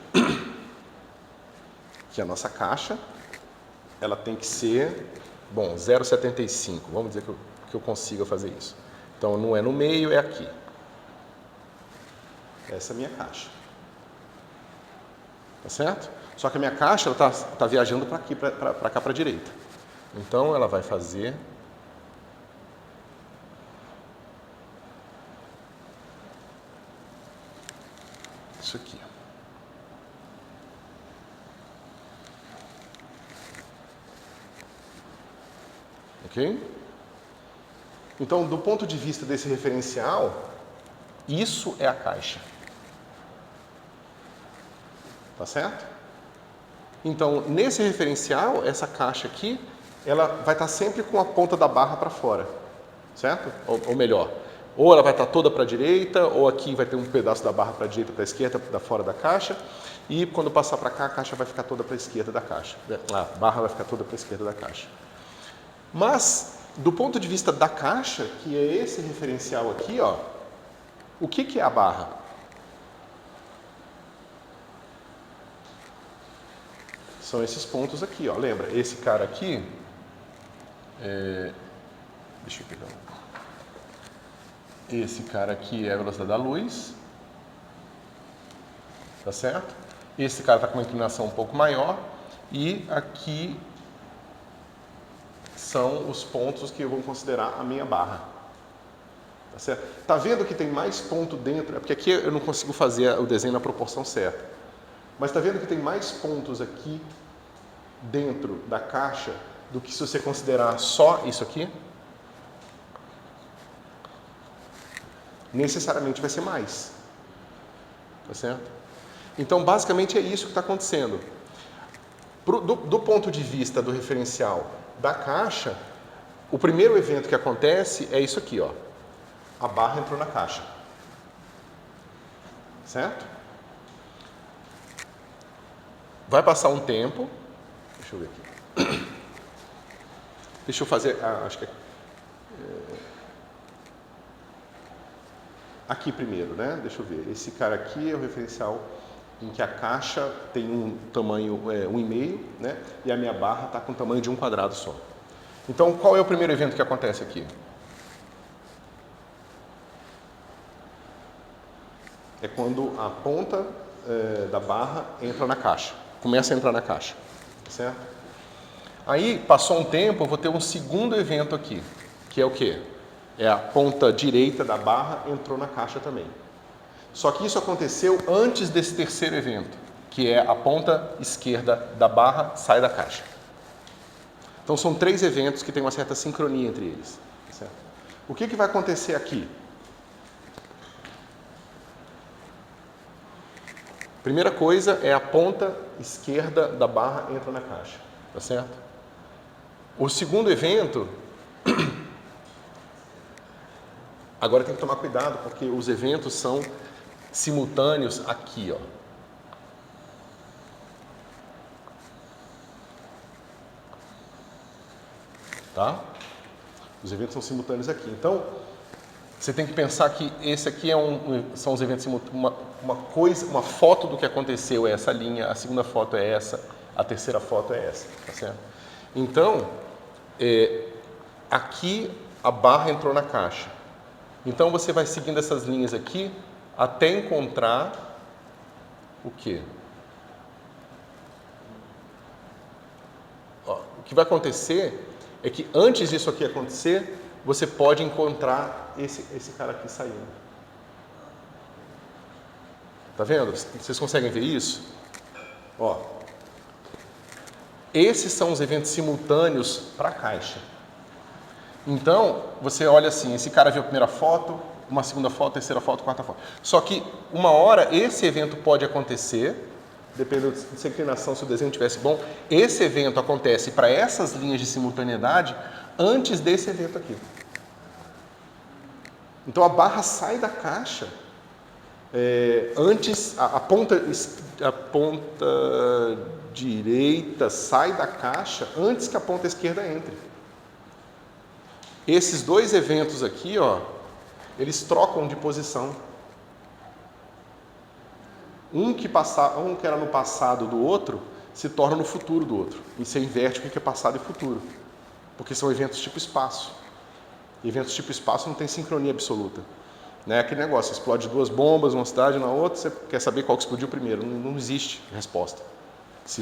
Que a nossa caixa, ela tem que ser, 0,75. Vamos dizer que eu consiga fazer isso. Então não é no meio, é aqui. Essa é a minha caixa. Tá certo? Só que a minha caixa ela tá viajando para aqui, para cá, para a direita. Então ela vai fazer isso aqui. Ok? Então, do ponto de vista desse referencial, isso é a caixa. Tá certo? Então, nesse referencial, essa caixa aqui, ela vai estar sempre com a ponta da barra para fora. Certo? Ou melhor, ou ela vai estar toda para a direita, ou aqui vai ter um pedaço da barra para a direita, para a esquerda, da fora da caixa. E quando passar para cá, a caixa vai ficar toda para a esquerda da caixa. A barra vai ficar toda para a esquerda da caixa. Mas, do ponto de vista da caixa, que é esse referencial aqui, ó, o que é a barra? São esses pontos aqui, ó. Lembra? Esse cara aqui, deixa eu pegar. Esse cara aqui é a velocidade da luz, tá certo? Esse cara está com uma inclinação um pouco maior e aqui são os pontos que eu vou considerar a minha barra. Tá certo? Tá vendo que tem mais ponto dentro? É porque aqui eu não consigo fazer o desenho na proporção certa. Mas tá vendo que tem mais pontos aqui dentro da caixa do que se você considerar só isso aqui? Necessariamente vai ser mais. Tá certo? Então, basicamente é isso que está acontecendo. Do ponto de vista do referencial da caixa, o primeiro evento que acontece é isso aqui, ó. A barra entrou na caixa. Certo? Vai passar um tempo. Deixa eu ver aqui. Deixa eu fazer. Acho que aqui primeiro, né? Deixa eu ver. Esse cara aqui é o referencial em que a caixa tem um tamanho 1,5, né? E a minha barra está com o tamanho de 1 quadrado só. Então, qual é o primeiro evento que acontece aqui? É quando a ponta da barra entra na caixa. Começa a entrar na caixa. Certo? Aí, passou um tempo, eu vou ter um segundo evento aqui. Que é o quê? É a ponta direita da barra entrou na caixa também. Só que isso aconteceu antes desse terceiro evento, que é a ponta esquerda da barra sai da caixa. Então são 3 eventos que têm uma certa sincronia entre eles. Certo? O que vai acontecer aqui? Primeira coisa é a ponta esquerda da barra entra na caixa. Tá certo? O segundo evento... Agora tem que tomar cuidado, porque os eventos são simultâneos aqui, ó. Tá? Os eventos são simultâneos aqui. Então, você tem que pensar que esse aqui são os eventos simultâneos. Uma foto do que aconteceu é essa linha, a segunda foto é essa, a terceira foto é essa, tá certo? Então, aqui a barra entrou na caixa. Então, você vai seguindo essas linhas aqui até encontrar o quê? Ó, o que vai acontecer é que antes disso aqui acontecer, você pode encontrar esse cara aqui saindo. Tá vendo? Vocês conseguem ver isso? Ó, esses são os eventos simultâneos para a caixa. Então, você olha assim, esse cara viu a primeira foto, uma segunda foto, terceira foto, quarta foto. Só que, uma hora, esse evento pode acontecer, dependendo se a inclinação, se o desenho estivesse bom, esse evento acontece para essas linhas de simultaneidade antes desse evento aqui. Então, a barra sai da caixa antes, a ponta direita sai da caixa antes que a ponta esquerda entre. Esses dois eventos aqui, ó, eles trocam de posição. Um que era no passado do outro se torna no futuro do outro. E você inverte o que é passado e futuro. Porque são eventos tipo espaço. E eventos tipo espaço não tem sincronia absoluta. Não é aquele negócio, explode duas bombas, uma cidade na outra, você quer saber qual que explodiu primeiro. Não existe resposta. Se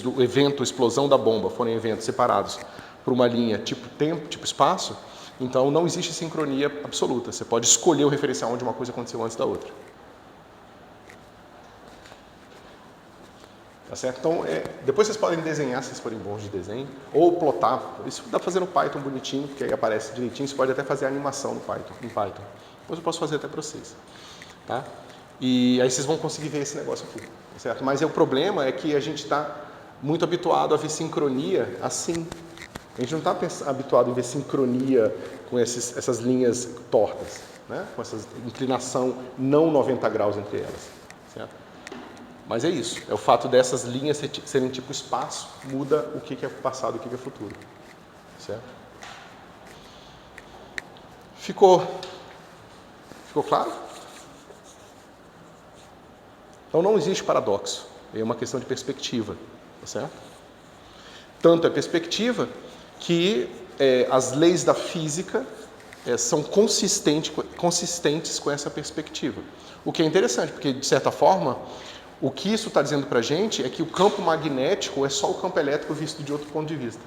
o evento, a explosão da bomba, forem eventos separados por uma linha tipo tempo, tipo espaço, então não existe sincronia absoluta. Você pode escolher o referencial onde uma coisa aconteceu antes da outra. Tá certo? Então, depois vocês podem desenhar, se vocês forem bons de desenho, ou plotar. Isso dá para fazer no Python bonitinho, porque aí aparece direitinho. Você pode até fazer a animação no Python, em Python. Depois eu posso fazer até para vocês. Tá? E aí vocês vão conseguir ver esse negócio aqui. Tá certo? Mas o problema é que a gente está muito habituado a ver sincronia assim. A gente não está habituado a ver sincronia com essas linhas tortas, né? Com essa inclinação não 90 graus entre elas. Certo? Mas é isso, é o fato dessas linhas serem tipo espaço, muda o que é passado e o que é futuro. Certo? Ficou claro? Então não existe paradoxo, é uma questão de perspectiva. Tá certo? Tanto é perspectiva que as leis da física são consistentes com essa perspectiva. O que é interessante, porque de certa forma, o que isso está dizendo para a gente é que o campo magnético é só o campo elétrico visto de outro ponto de vista.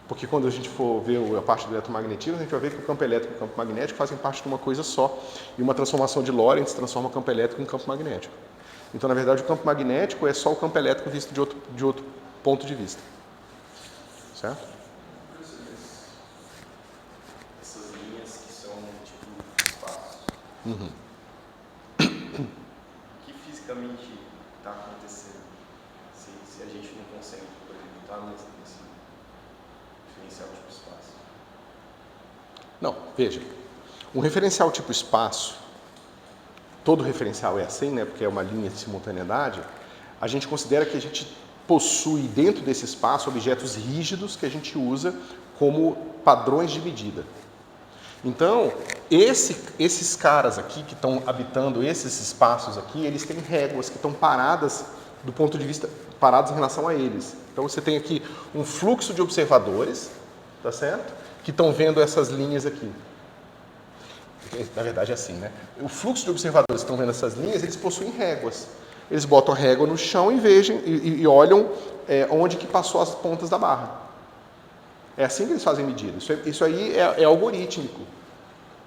Porque quando a gente for ver a parte do eletromagnetismo, a gente vai ver que o campo elétrico e o campo magnético fazem parte de uma coisa só. E uma transformação de Lorentz transforma o campo elétrico em campo magnético. Então, na verdade, o campo magnético é só o campo elétrico visto de outro ponto de vista. Certo? Essas linhas que são tipo espaços. Uhum. O que fisicamente está acontecendo se a gente não consegue, por exemplo, estar nesse referencial tipo espaço? Não, veja. Um referencial tipo espaço, todo referencial é assim, né? Porque é uma linha de simultaneidade. A gente considera que a gente possui dentro desse espaço objetos rígidos que a gente usa como padrões de medida. Então, esses caras aqui que estão habitando esses espaços aqui, eles têm réguas que estão paradas do ponto de vista, paradas em relação a eles. Então, você tem aqui um fluxo de observadores, tá certo? Que estão vendo essas linhas aqui. Na verdade é assim, né? O fluxo de observadores que estão vendo essas linhas, eles possuem réguas. Eles botam a régua no chão e vejam e olham onde que passou as pontas da barra. É assim que eles fazem medida. Isso aí é algorítmico.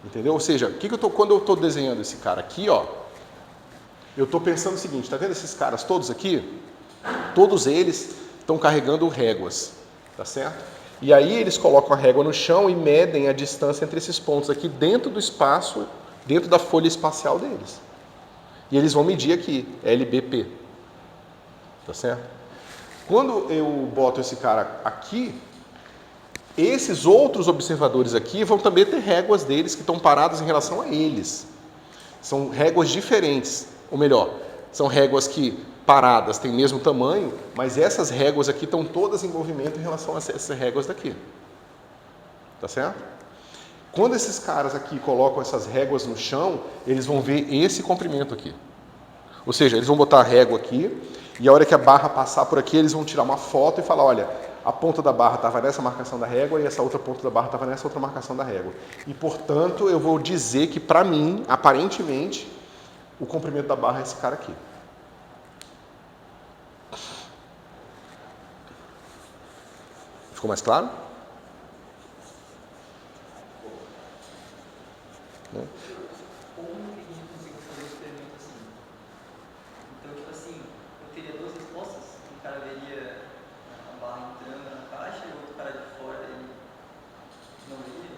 Entendeu? Ou seja, quando eu estou desenhando esse cara aqui, ó, eu estou pensando o seguinte, tá vendo esses caras todos aqui? Todos eles estão carregando réguas, tá certo? E aí eles colocam a régua no chão e medem a distância entre esses pontos aqui dentro do espaço, dentro da folha espacial deles. E eles vão medir aqui, LBP. Tá certo? Quando eu boto esse cara aqui, esses outros observadores aqui vão também ter réguas deles que estão paradas em relação a eles. São réguas diferentes, ou melhor, são réguas que paradas têm o mesmo tamanho, mas essas réguas aqui estão todas em movimento em relação a essas réguas daqui. Tá certo? Quando esses caras aqui colocam essas réguas no chão, eles vão ver esse comprimento aqui. Ou seja, eles vão botar a régua aqui, e a hora que a barra passar por aqui, eles vão tirar uma foto e falar, olha, a ponta da barra estava nessa marcação da régua e essa outra ponta da barra estava nessa outra marcação da régua. E, portanto, eu vou dizer que, para mim, aparentemente, o comprimento da barra é esse cara aqui. Ficou mais claro? Como que a gente conseguiu fazer um experimento assim? Então, tipo assim, eu teria duas respostas. Um cara veria a barra entrando na caixa e o outro cara de fora ele não veria?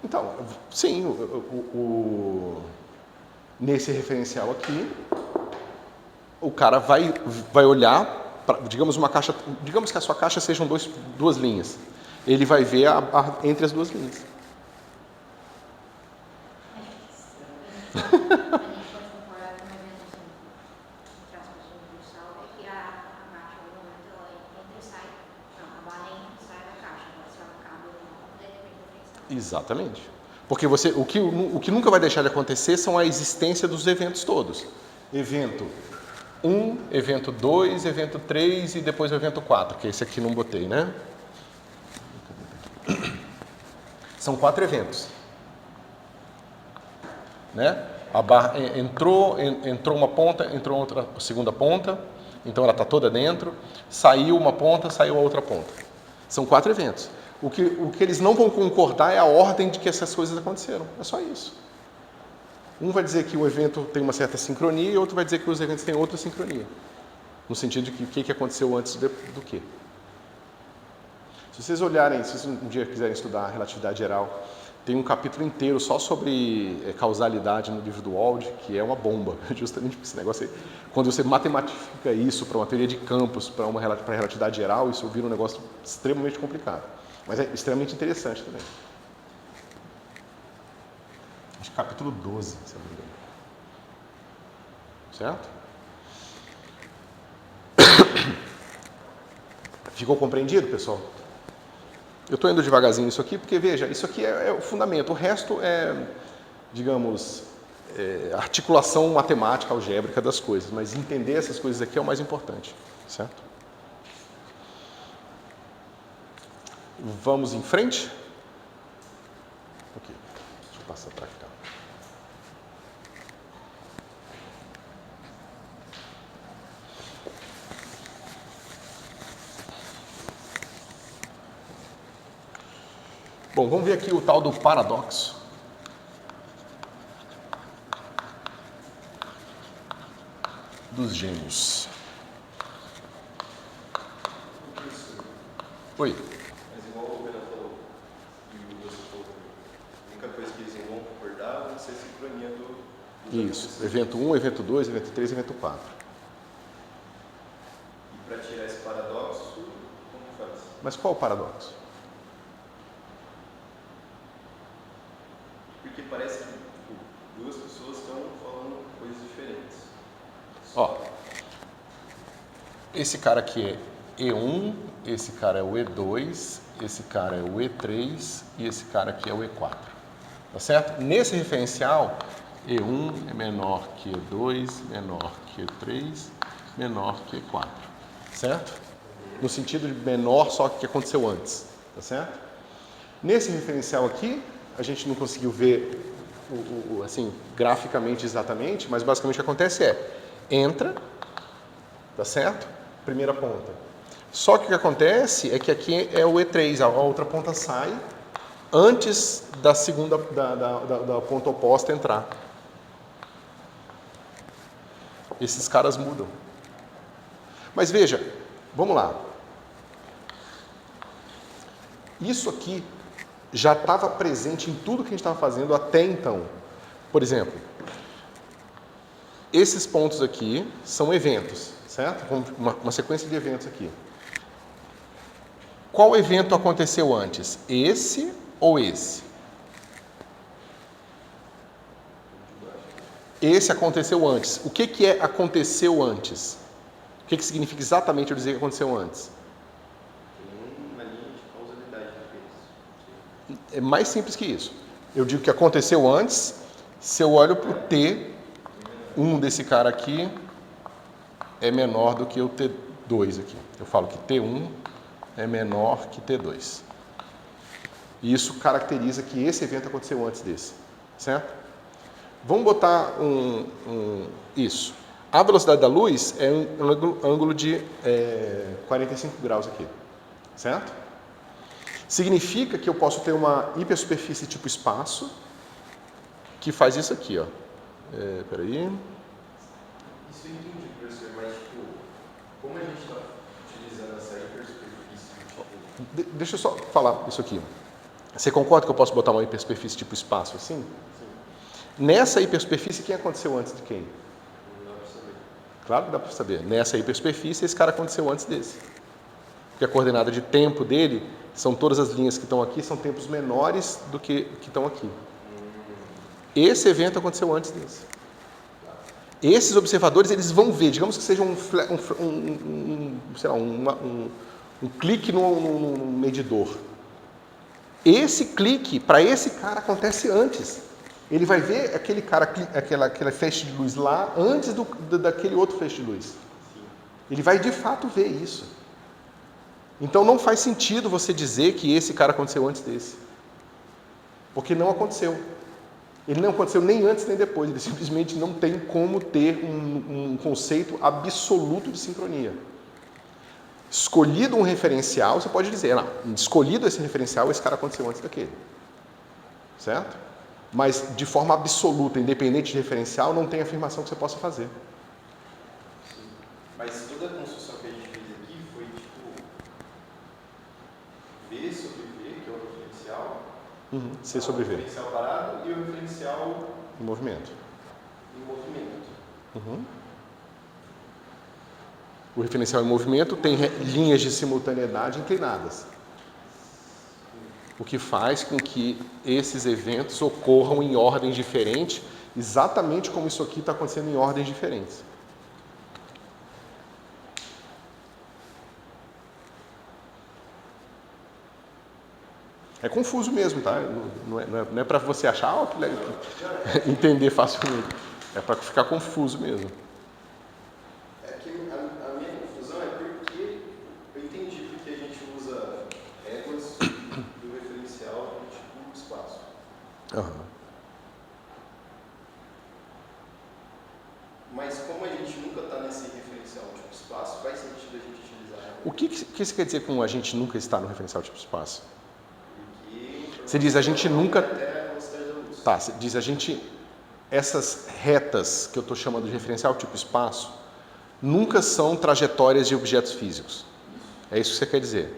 Então, sim, nesse referencial aqui, o cara vai olhar, digamos que a sua caixa sejam duas linhas. Ele vai ver entre as duas linhas. Exatamente. Porque o que nunca vai deixar de acontecer são a existência dos eventos todos. Evento 1, evento 2, evento 3 e depois o evento 4, que esse aqui não botei, né? São 4 eventos. Né? A barra entrou uma ponta, entrou outra segunda ponta, então ela está toda dentro, saiu uma ponta, saiu a outra ponta. São 4 eventos. O que eles não vão concordar é a ordem de que essas coisas aconteceram. É só isso. Um vai dizer que o evento tem uma certa sincronia e outro vai dizer que os eventos têm outra sincronia. No sentido de que o que aconteceu antes do quê. Se vocês olharem, se vocês um dia quiserem estudar a relatividade geral, tem um capítulo inteiro só sobre causalidade no livro do Wald, que é uma bomba, justamente porque esse negócio aí, quando você matematifica isso para uma teoria de campos, para a relatividade geral, isso vira um negócio extremamente complicado. Mas é extremamente interessante também. Acho que capítulo 12, se eu não me engano. Certo? Ficou compreendido, pessoal? Eu estou indo devagarzinho nisso aqui, porque, veja, isso aqui é o fundamento. O resto é, digamos, articulação matemática, algébrica das coisas. Mas entender essas coisas aqui é o mais importante, certo? Vamos em frente? Ok, deixa eu passar para cá. Bom, vamos ver aqui o tal do paradoxo. Dos gêmeos. Oi. Mas igual o Vera falou, e o Lúcio falou também, a única coisa que eles não vão concordar vai ser a sincronia dos Isso, evento 1, evento 2, evento 3, evento 4. E para tirar esse paradoxo, como faz? Mas qual o paradoxo? Porque parece que duas pessoas estão falando coisas diferentes. Ó, esse cara aqui é E1, esse cara é o E2, esse cara é o E3 e esse cara aqui é o E4. Tá certo? Nesse referencial, E1 é menor que E2, menor que E3, menor que E4. Certo? No sentido de menor só que aconteceu antes. Tá certo? Nesse referencial aqui, a gente não conseguiu ver assim, graficamente exatamente, mas basicamente o que acontece é, entra, tá certo? Primeira ponta. Só que o que acontece é que aqui é o E3, a outra ponta sai antes da segunda, da ponta oposta entrar. Esses caras mudam. Mas veja, vamos lá. Isso aqui já estava presente em tudo que a gente estava fazendo até então. Por exemplo, esses pontos aqui são eventos, certo? Uma sequência de eventos aqui. Qual evento aconteceu antes? Esse ou esse? Esse aconteceu antes. O que é aconteceu antes? O que significa exatamente eu dizer que aconteceu antes? É mais simples que isso. Eu digo que aconteceu antes, se eu olho para o T, desse cara aqui é menor do que o T2 aqui. Eu falo que T1 é menor que T2. E isso caracteriza que esse evento aconteceu antes desse. Certo? Vamos botar isso. A velocidade da luz é um ângulo de 45 graus aqui. Certo? Significa que eu posso ter uma hipersuperfície tipo espaço que faz isso aqui, ó. Peraí. Isso eu entendi, professor, mas tipo, como a gente está utilizando essa hipersuperfície? Deixa eu só falar isso aqui. Você concorda que eu posso botar uma hipersuperfície tipo espaço assim? Sim. Nessa hipersuperfície, quem aconteceu antes de quem? Não dá para saber. Claro que dá para saber. Nessa hipersuperfície, esse cara aconteceu antes desse. Porque a coordenada de tempo dele são todas as linhas que estão aqui, são tempos menores do que estão aqui. Esse evento aconteceu antes desse. Esses observadores, eles vão ver, digamos que seja um clique no medidor. Esse clique, para esse cara, acontece antes. Ele vai ver aquele cara, aquela feixe de luz lá, antes daquele outro feixe de luz. Ele vai de fato ver isso. Então não faz sentido você dizer que esse cara aconteceu antes desse. Porque não aconteceu. Ele não aconteceu nem antes nem depois. Ele simplesmente não tem como ter um conceito absoluto de sincronia. Escolhido um referencial, você pode dizer, não, escolhido esse referencial, esse cara aconteceu antes daquele. Certo? Mas de forma absoluta, independente de referencial, não tem afirmação que você possa fazer. Sim. Mas toda a construção que a gente fez aqui foi tipo V sobre V, que é o referencial. C sobre V. O referencial parado e o referencial Em movimento. em movimento. O referencial em movimento tem linhas de simultaneidade inclinadas. O que faz com que esses eventos ocorram em ordens diferentes, exatamente como isso aqui está acontecendo em ordens diferentes. É confuso mesmo, tá? Não é para você achar, que legal, entender facilmente. É para ficar confuso mesmo. É que a minha confusão é porque eu entendi porque a gente usa réguas do referencial tipo espaço. Mas como a gente nunca está nesse referencial tipo espaço, faz sentido a gente utilizar a régua. O que você quer dizer com a gente nunca está no referencial tipo espaço? Porque Você diz a gente nunca... até a velocidade da luz. Tá, você diz a gente... Essas retas que eu estou chamando de referencial tipo espaço nunca são trajetórias de objetos físicos. É isso que você quer dizer.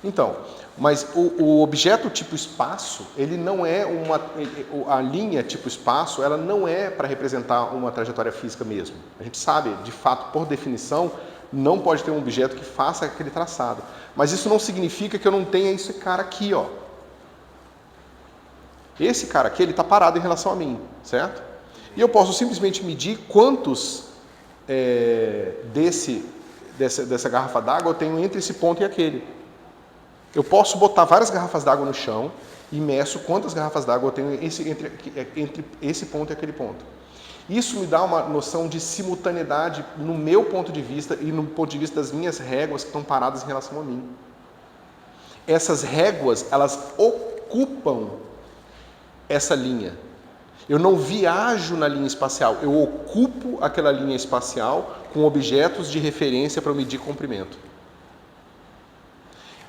Então, mas o objeto tipo espaço, ele não é a linha tipo espaço, ela não é para representar uma trajetória física mesmo. A gente sabe, de fato, por definição, não pode ter um objeto que faça aquele traçado. Mas isso não significa que eu não tenha esse cara aqui, ó. Esse cara aqui, ele está parado em relação a mim, certo? E eu posso simplesmente medir quantos dessa garrafa d'água eu tenho entre esse ponto e aquele. Eu posso botar várias garrafas d'água no chão e meço quantas garrafas d'água eu tenho entre esse ponto e aquele ponto. Isso me dá uma noção de simultaneidade no meu ponto de vista e no ponto de vista das minhas réguas que estão paradas em relação a mim. Essas réguas, elas ocupam essa linha. Eu não viajo na linha espacial, eu ocupo aquela linha espacial com objetos de referência para medir comprimento.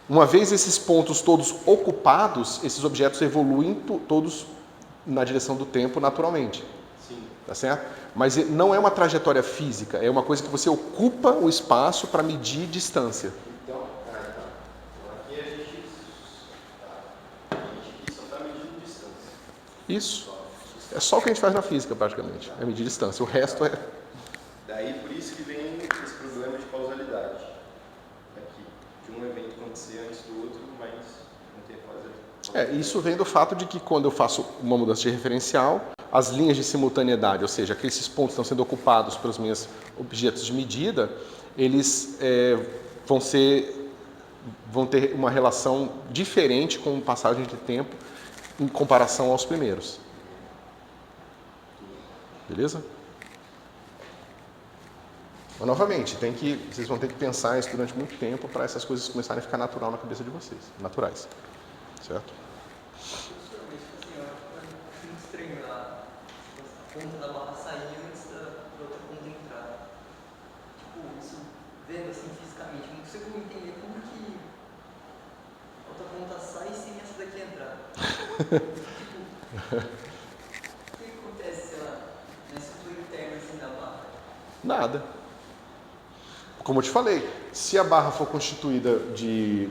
Uma vez esses pontos todos ocupados, esses objetos evoluem todos na direção do tempo naturalmente. Sim. Tá certo? Mas não é uma trajetória física, é uma coisa que você ocupa o espaço para medir distância. Então, então aqui a gente só está medindo distância. Isso. É só o que a gente faz na física, praticamente. É medir distância. O resto é... Daí, por isso que vem esse problema de causalidade. Aqui, de um evento acontecer antes do outro, mas não ter causalidade. Isso vem do fato de que quando eu faço uma mudança de referencial, as linhas de simultaneidade, ou seja, aqueles pontos estão sendo ocupados pelos meus objetos de medida, eles vão ter uma relação diferente com passagem de tempo em comparação aos primeiros. Beleza? Mas, novamente, vocês vão ter que pensar isso durante muito tempo para essas coisas começarem a ficar natural na cabeça de vocês. Naturais. Certo? Professor, mas tipo assim, eu acho muito estranho a ponta da barra sair antes da outra ponta entrar. Tipo, isso vendo assim fisicamente, não consigo entender como que a outra ponta sai sem essa daqui entrar. Tipo, o que acontece, sei lá, na estrutura interna assim da barra? Nada. Como eu te falei, se a barra for constituída de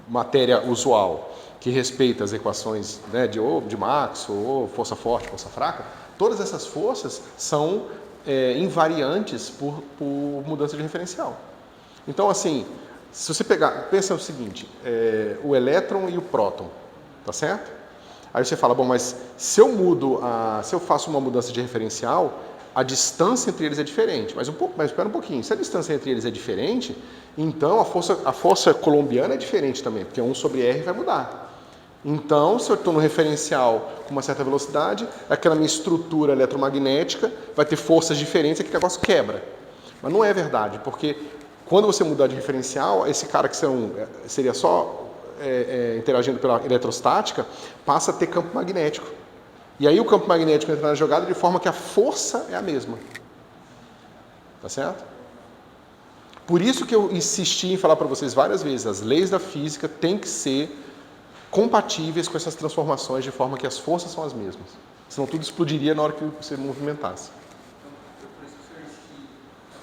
matéria usual, que respeita as equações, né, de Maxwell, ou força forte, força fraca, todas essas forças são invariantes por mudança de referencial. Então, assim, se você pensa no seguinte, o elétron e o próton, tá certo? Aí você fala, bom, mas se eu faço uma mudança de referencial, a distância entre eles é diferente. Mas espera um pouquinho. Se a distância entre eles é diferente, então a força colombiana é diferente também, porque 1 sobre R vai mudar. Então, se eu estou no referencial com uma certa velocidade, aquela minha estrutura eletromagnética vai ter forças diferentes e aquele negócio quebra. Mas não é verdade, porque quando você mudar de referencial, esse cara que seria só interagindo pela eletrostática, passa a ter campo magnético. E aí o campo magnético entra na jogada de forma que a força é a mesma. Tá certo? Por isso que eu insisti em falar para vocês várias vezes, as leis da física têm que ser compatíveis com essas transformações de forma que as forças são as mesmas. Senão tudo explodiria na hora que você movimentasse. Então, por isso que o senhor disse que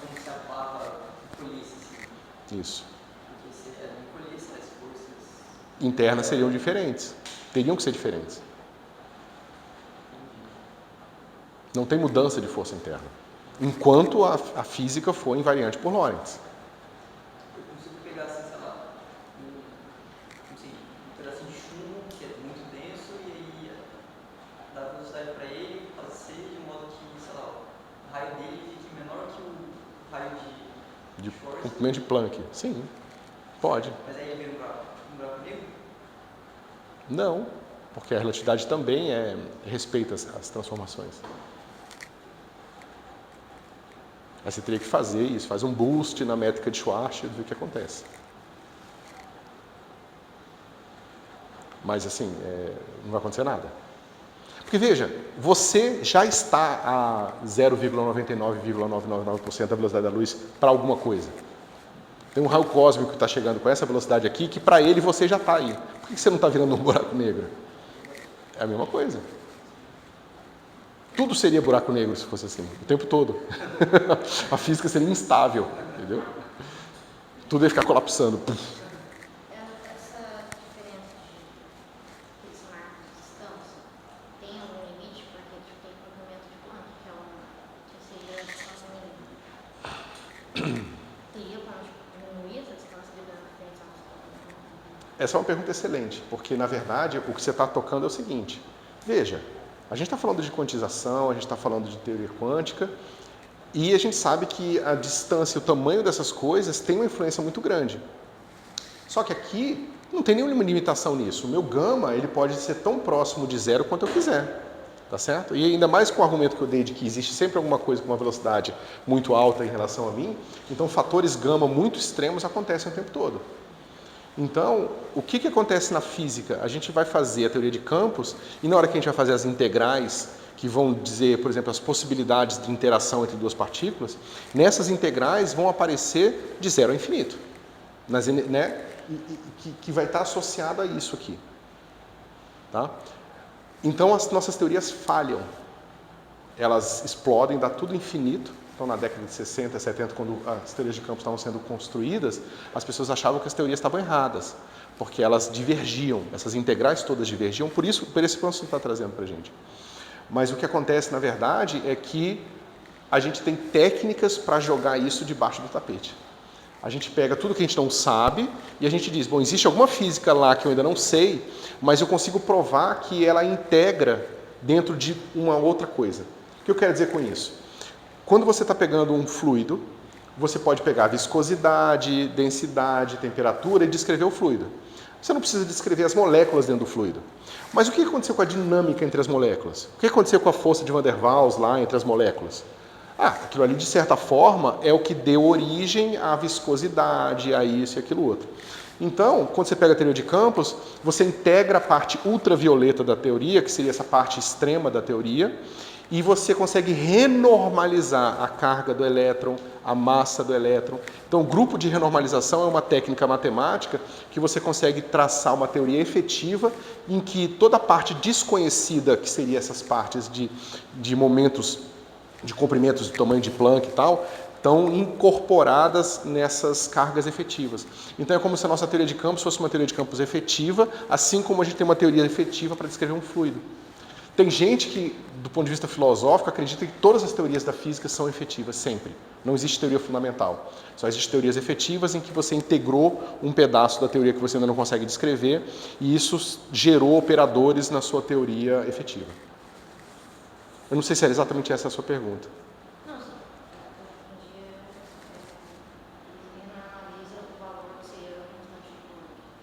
quando se a palavra encolhesse, assim, Isso. porque se ela encolhesse, as forças Internas seriam diferentes. Teriam que ser diferentes. Não tem mudança de força interna. Enquanto a física for invariante por Lorentz. eu consigo pegar, assim, sei lá, um pedacinho de chumbo que é muito denso e aí dar velocidade para ele passeie de modo que, sei lá, o raio dele fique menor que o raio de Schwarzschild. Comprimento de Planck. Sim, pode. Mas aí ele vira um buraco negro? Não, porque a relatividade também respeita as transformações. Aí você teria que fazer isso, faz um boost na métrica de Schwarzschild e vê o que acontece. Mas assim, não vai acontecer nada. Porque veja, você já está a 0,99,999% da velocidade da luz para alguma coisa. Tem um raio cósmico que está chegando com essa velocidade aqui, que para ele você já está aí. Por que você não está virando um buraco negro? É a mesma coisa. Tudo seria buraco negro se fosse assim, o tempo todo. A física seria instável, entendeu? Tudo ia ficar colapsando. Essa diferença de esse marco de distância tem algum limite? Porque tem comprimento de Planck, que seria a distância mínima. Teria para diminuir essa distância de referencial? Essa é uma pergunta excelente, porque, na verdade, o que você está tocando é o seguinte. Veja, a gente está falando de quantização, a gente está falando de teoria quântica, e a gente sabe que a distância e o tamanho dessas coisas tem uma influência muito grande. Só que aqui não tem nenhuma limitação nisso. O meu gama ele pode ser tão próximo de zero quanto eu quiser. Tá certo? E ainda mais com o argumento que eu dei de que existe sempre alguma coisa com uma velocidade muito alta em relação a mim, então fatores gama muito extremos acontecem o tempo todo. Então, o que acontece na física? A gente vai fazer a teoria de campos e na hora que a gente vai fazer as integrais, que vão dizer, por exemplo, as possibilidades de interação entre duas partículas, nessas integrais vão aparecer de zero a infinito, né? que vai estar associado a isso aqui. Tá? Então, as nossas teorias falham. Elas explodem, dá tudo infinito. Então, na década de 60, 70, quando as teorias de campos estavam sendo construídas, as pessoas achavam que as teorias estavam erradas, porque elas divergiam, essas integrais todas divergiam, por esse ponto que você está trazendo para a gente. Mas o que acontece, na verdade, é que a gente tem técnicas para jogar isso debaixo do tapete. A gente pega tudo que a gente não sabe e a gente diz, bom, existe alguma física lá que eu ainda não sei, mas eu consigo provar que ela integra dentro de uma outra coisa. O que eu quero dizer com isso? Quando você está pegando um fluido, você pode pegar que densidade, temperatura e descrever o fluido. Você não precisa descrever as moléculas dentro do fluido. Mas o que aconteceu com a dinâmica entre as moléculas? O que aconteceu com a força de Van der Waals lá entre as moléculas? Aquilo ali, de certa forma, é o que deu origem à viscosidade, a isso e aquilo outro. Então, quando você pega a teoria de campos, você integra a parte ultravioleta da teoria, que seria essa parte extrema da teoria, e você consegue renormalizar a carga do elétron, a massa do elétron. Então, o grupo de renormalização é uma técnica matemática que você consegue traçar uma teoria efetiva em que toda a parte desconhecida, que seria essas partes de momentos de comprimentos do tamanho de Planck e tal, estão incorporadas nessas cargas efetivas. Então, é como se a nossa teoria de campos fosse uma teoria de campos efetiva, assim como a gente tem uma teoria efetiva para descrever um fluido. Tem gente que, do ponto de vista filosófico, acredita que todas as teorias da física são efetivas, sempre. Não existe teoria fundamental. Só existem teorias efetivas em que você integrou um pedaço da teoria que você ainda não consegue descrever e isso gerou operadores na sua teoria efetiva. Eu não sei se era exatamente essa a sua pergunta.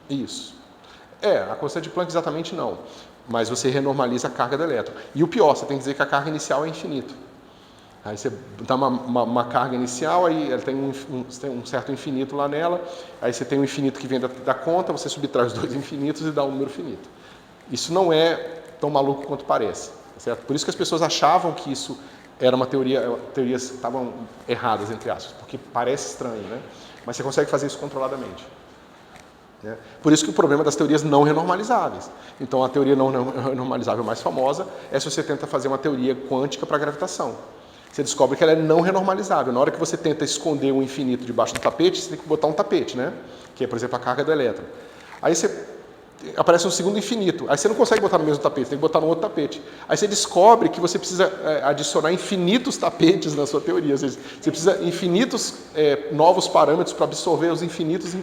Isso. A constante de Planck exatamente não, mas você renormaliza a carga do elétron. E o pior, você tem que dizer que a carga inicial é infinito. Aí você dá uma carga inicial, aí ela tem um certo infinito lá nela, aí você tem um infinito que vem da conta, você subtrai os dois infinitos e dá um número finito. Isso não é tão maluco quanto parece, certo? Por isso que as pessoas achavam que isso era uma teorias estavam erradas, entre aspas, porque parece estranho, né? Mas você consegue fazer isso controladamente. Né? Por isso que o problema das teorias não renormalizáveis. Então, a teoria não renormalizável mais famosa é se você tenta fazer uma teoria quântica para a gravitação. Você descobre que ela é não renormalizável. Na hora que você tenta esconder o infinito debaixo do tapete, você tem que botar um tapete, né? Que é, por exemplo, a carga do elétron. Aí aparece um segundo infinito. Aí você não consegue botar no mesmo tapete, tem que botar no outro tapete. Aí você descobre que você precisa adicionar infinitos tapetes na sua teoria. Ou seja, você precisa infinitos novos parâmetros para absorver os infinitos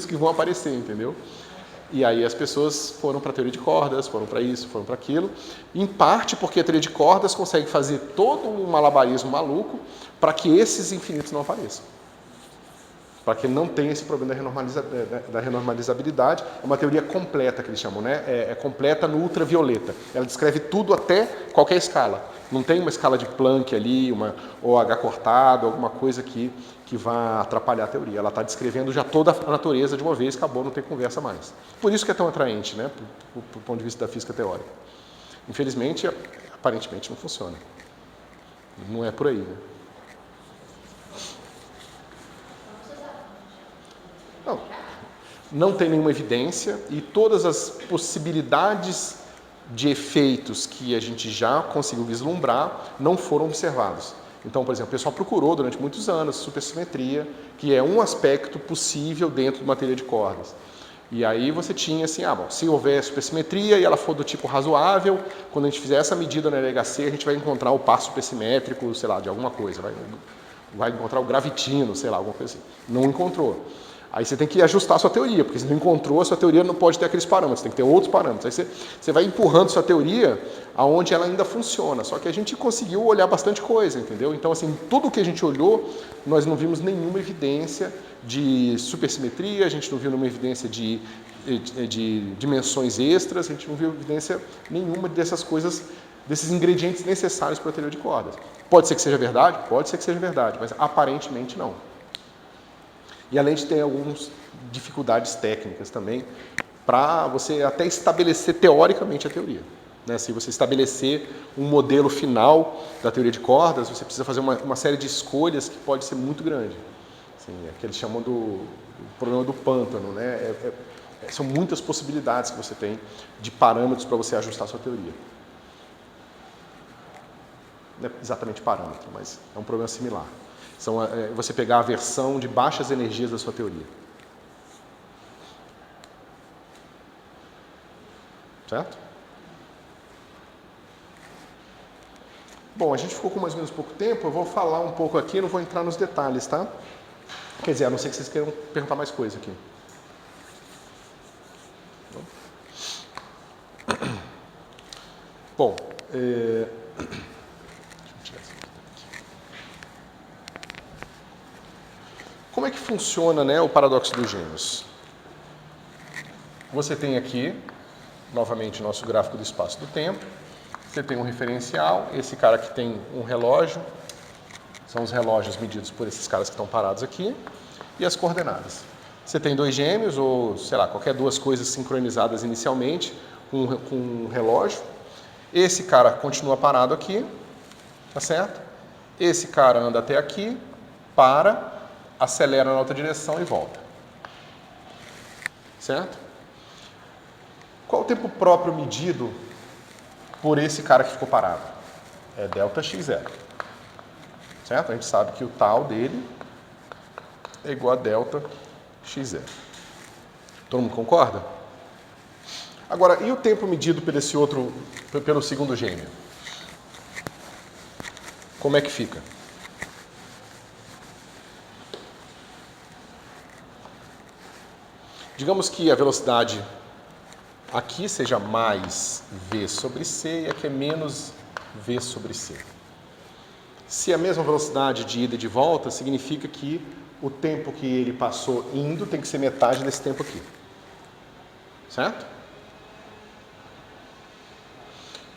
que vão aparecer, entendeu? E aí as pessoas foram para a teoria de cordas, foram para isso, foram para aquilo, em parte porque a teoria de cordas consegue fazer todo um malabarismo maluco para que esses infinitos não apareçam. Para que não tenha esse problema da renormalizabilidade. É uma teoria completa que eles chamam, né? É completa no ultravioleta. Ela descreve tudo até qualquer escala. Não tem uma escala de Planck ali, ou H cortado, alguma coisa que vá atrapalhar a teoria. Ela está descrevendo já toda a natureza de uma vez, acabou, não tem conversa mais. Por isso que é tão atraente, né? Do ponto de vista da física teórica. Infelizmente, aparentemente não funciona. Não é por aí, né? Não tem nenhuma evidência e todas as possibilidades de efeitos que a gente já conseguiu vislumbrar não foram observados. Então, por exemplo, o pessoal procurou durante muitos anos supersimetria, que é um aspecto possível dentro de uma teoria de cordas. E aí você tinha assim, se houver supersimetria e ela for do tipo razoável, quando a gente fizer essa medida na LHC, a gente vai encontrar o par supersimétrico, sei lá, de alguma coisa, vai encontrar o gravitino, sei lá, alguma coisa assim. Não encontrou. Aí você tem que ajustar a sua teoria, porque se não encontrou, a sua teoria não pode ter aqueles parâmetros, tem que ter outros parâmetros. Aí você vai empurrando sua teoria aonde ela ainda funciona. Só que a gente conseguiu olhar bastante coisa, entendeu? Então, assim, tudo que a gente olhou, nós não vimos nenhuma evidência de supersimetria, a gente não viu nenhuma evidência de dimensões extras, a gente não viu evidência nenhuma dessas coisas, desses ingredientes necessários para a teoria de cordas. Pode ser que seja verdade? Pode ser que seja verdade, mas aparentemente não. E além de ter algumas dificuldades técnicas também, para você até estabelecer teoricamente a teoria. Né? Se você estabelecer um modelo final da teoria de cordas, você precisa fazer uma série de escolhas que pode ser muito grande. Assim, é que eles chamam do problema do pântano. Né? São muitas possibilidades que você tem de parâmetros para você ajustar a sua teoria. Não é exatamente parâmetro, mas é um problema similar. Você pegar a versão de baixas energias da sua teoria. Certo? Bom, a gente ficou com mais ou menos pouco tempo, eu vou falar um pouco aqui, não vou entrar nos detalhes, tá? Quer dizer, a não ser que vocês queiram perguntar mais coisa aqui. Bom, como é que funciona, né, o paradoxo dos gêmeos? Você tem aqui, novamente, nosso gráfico do espaço e do tempo. Você tem um referencial, esse cara aqui tem um relógio, são os relógios medidos por esses caras que estão parados aqui, e as coordenadas. Você tem dois gêmeos, ou, sei lá, qualquer duas coisas sincronizadas inicialmente, com um relógio. Esse cara continua parado aqui, tá certo? Esse cara anda até aqui, para, acelera na outra direção e volta. Certo? Qual o tempo próprio medido por esse cara que ficou parado? É ΔX0. Certo? A gente sabe que o tal dele é igual a ΔX0. Todo mundo concorda? Agora, e o tempo medido pelo segundo gêmeo? Como é que fica? Digamos que a velocidade aqui seja mais v sobre c e aqui é menos v sobre c. Se é a mesma velocidade de ida e de volta, significa que o tempo que ele passou indo tem que ser metade desse tempo aqui. Certo?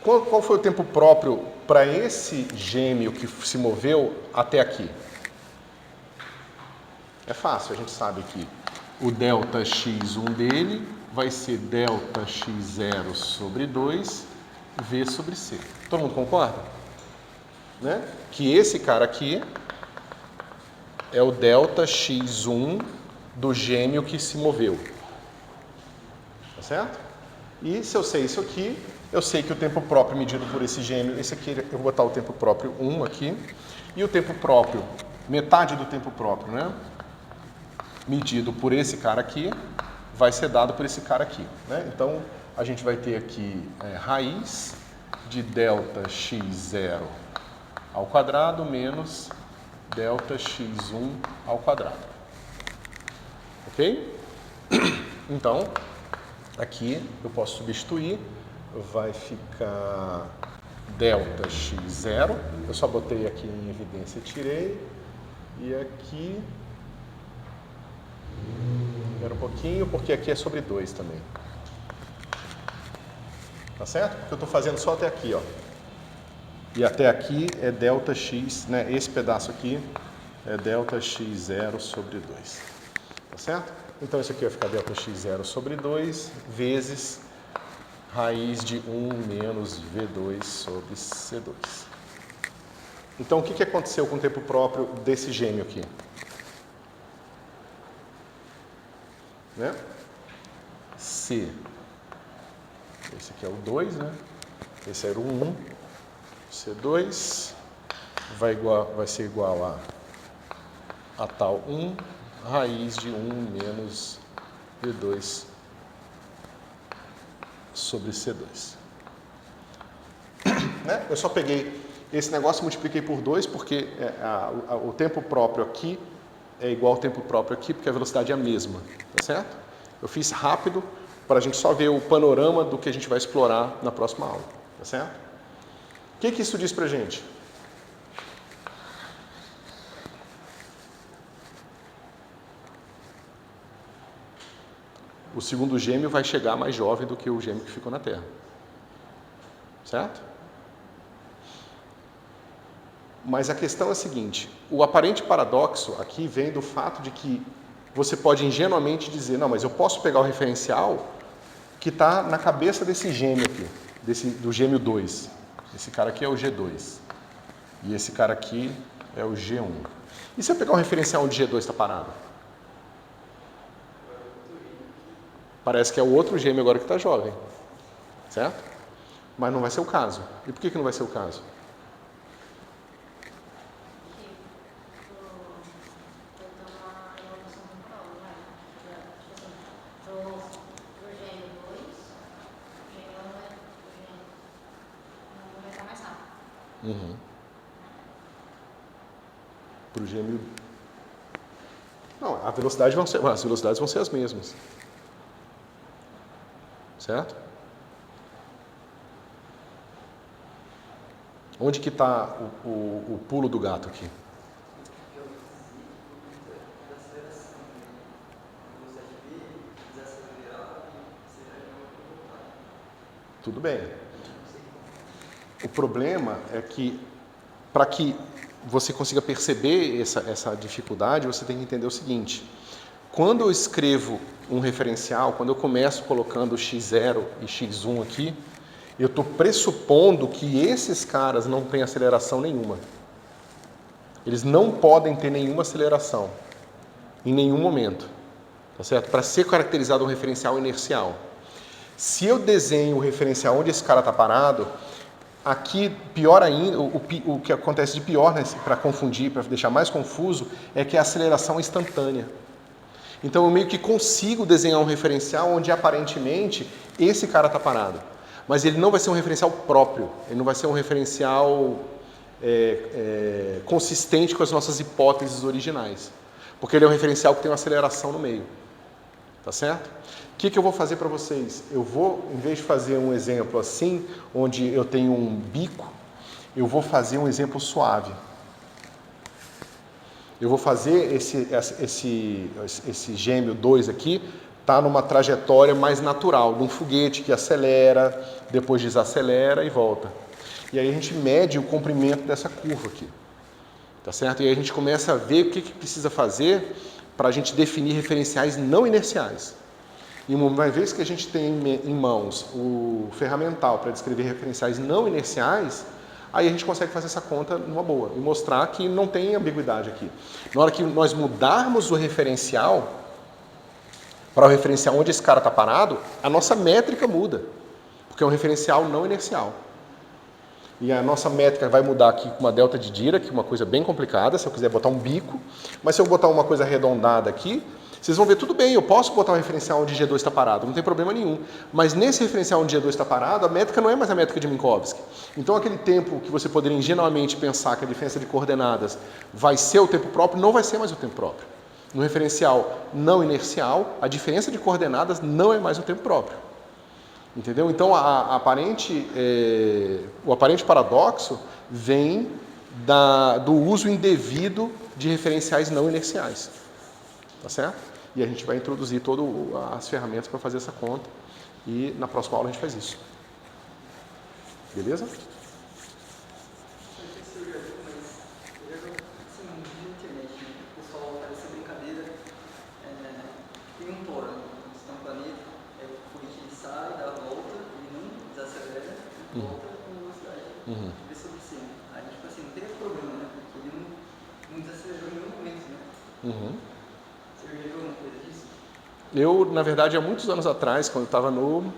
Qual foi o tempo próprio para esse gêmeo que se moveu até aqui? É fácil, a gente sabe que o delta x1 dele vai ser delta x0 sobre 2 v sobre c. Todo mundo concorda? Né? Que esse cara aqui é o delta x1 do gêmeo que se moveu. Tá certo? E se eu sei isso aqui, eu sei que o tempo próprio medido por esse gêmeo, esse aqui eu vou botar o tempo próprio 1 aqui, e o tempo próprio, metade do tempo próprio, né? Medido por esse cara aqui, vai ser dado por esse cara aqui, né? Então, a gente vai ter aqui raiz de delta x0 ao quadrado menos delta x1 ao quadrado. Ok? Então, aqui eu posso substituir, vai ficar delta x0, eu só botei aqui em evidência e tirei, e aqui, espera um pouquinho, porque aqui é sobre 2 também. Tá certo? Porque eu estou fazendo só até aqui, ó. E até aqui é delta x, né? Esse pedaço aqui é delta x0 sobre 2. Tá certo? Então isso aqui vai ficar delta x0 sobre 2 vezes raiz de 1 menos v2 sobre c2. Então o que aconteceu com o tempo próprio desse gêmeo aqui? Né? C. Esse aqui é o 2, né? Esse era o 1. C2 vai ser igual a tal 1, raiz de 1 menos V2 sobre C2. Né? Eu só peguei esse negócio e multipliquei por 2, porque o tempo próprio aqui é igual ao tempo próprio aqui, porque a velocidade é a mesma, tá certo? Eu fiz rápido para a gente só ver o panorama do que a gente vai explorar na próxima aula, tá certo? O que isso diz pra gente? O segundo gêmeo vai chegar mais jovem do que o gêmeo que ficou na Terra. Certo? Mas a questão é a seguinte, o aparente paradoxo aqui vem do fato de que você pode ingenuamente dizer, não, mas eu posso pegar o referencial que está na cabeça desse gêmeo aqui, do gêmeo 2. Esse cara aqui é o G2. E esse cara aqui é o G1. E se eu pegar um referencial onde G2 está parado? Parece que é o outro gêmeo agora que está jovem. Certo? Mas não vai ser o caso. E por que não vai ser o caso? Uhum. Para o gêmeo... Não, as velocidades vão ser as mesmas. Certo? Onde que está o pulo do gato aqui? Tudo bem. O problema é que, para que você consiga perceber essa dificuldade, você tem que entender o seguinte. Quando eu escrevo um referencial, quando eu começo colocando x0 e x1 aqui, eu estou pressupondo que esses caras não têm aceleração nenhuma. Eles não podem ter nenhuma aceleração, em nenhum momento. Tá certo? Para ser caracterizado um referencial inercial. Se eu desenho o referencial onde esse cara está parado, aqui, pior ainda, o que acontece de pior, né, para confundir, para deixar mais confuso, é que a aceleração é instantânea. Então eu meio que consigo desenhar um referencial onde aparentemente esse cara está parado. Mas ele não vai ser um referencial próprio, ele não vai ser um referencial consistente com as nossas hipóteses originais. Porque ele é um referencial que tem uma aceleração no meio. Tá certo? O que eu vou fazer para vocês? Eu vou, em vez de fazer um exemplo assim, onde eu tenho um bico, eu vou fazer um exemplo suave. eu vou fazer esse gêmeo 2 aqui, está numa trajetória mais natural, de um foguete que acelera, depois desacelera e volta. E aí a gente mede o comprimento dessa curva aqui, tá certo? E aí a gente começa a ver o que precisa fazer para a gente definir referenciais não inerciais. E uma vez que a gente tem em mãos o ferramental para descrever referenciais não inerciais, aí a gente consegue fazer essa conta numa boa e mostrar que não tem ambiguidade aqui. Na hora que nós mudarmos o referencial para o referencial onde esse cara está parado, a nossa métrica muda, porque é um referencial não inercial. E a nossa métrica vai mudar aqui com uma delta de Dirac, uma coisa bem complicada, se eu quiser botar um bico, mas se eu botar uma coisa arredondada aqui, vocês vão ver, tudo bem, eu posso botar um referencial onde G2 está parado, não tem problema nenhum. Mas nesse referencial onde G2 está parado, a métrica não é mais a métrica de Minkowski. Então aquele tempo que você poderia ingenuamente pensar que a diferença de coordenadas vai ser o tempo próprio, não vai ser mais o tempo próprio. No referencial não inercial, a diferença de coordenadas não é mais o tempo próprio. Entendeu? Então o aparente paradoxo vem do uso indevido de referenciais não inerciais. Tá certo? E a gente vai introduzir todas as ferramentas para fazer essa conta. E na próxima aula a gente faz isso. Beleza? Eu, na verdade, há muitos anos atrás, quando eu estava no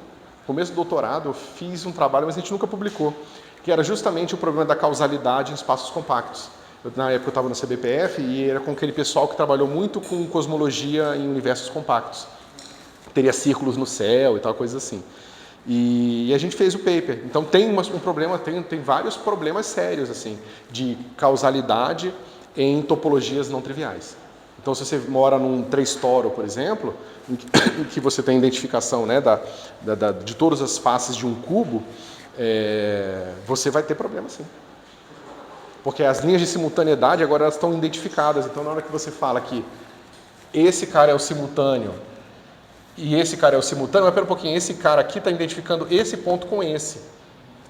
começo do doutorado, eu fiz um trabalho, mas a gente nunca publicou, que era justamente o problema da causalidade em espaços compactos. Na época eu estava no CBPF e era com aquele pessoal que trabalhou muito com cosmologia em universos compactos. Teria círculos no céu e tal, coisas assim. E a gente fez o paper. Então tem um problema, tem vários problemas sérios assim, de causalidade em topologias não triviais. Então, se você mora num 3 toro, por exemplo, em que você tem identificação, né, de todas as faces de um cubo, você vai ter problema sim. Porque as linhas de simultaneidade agora elas estão identificadas. Então, na hora que você fala que esse cara é o simultâneo e esse cara é o simultâneo, mas pera um pouquinho, esse cara aqui está identificando esse ponto com esse.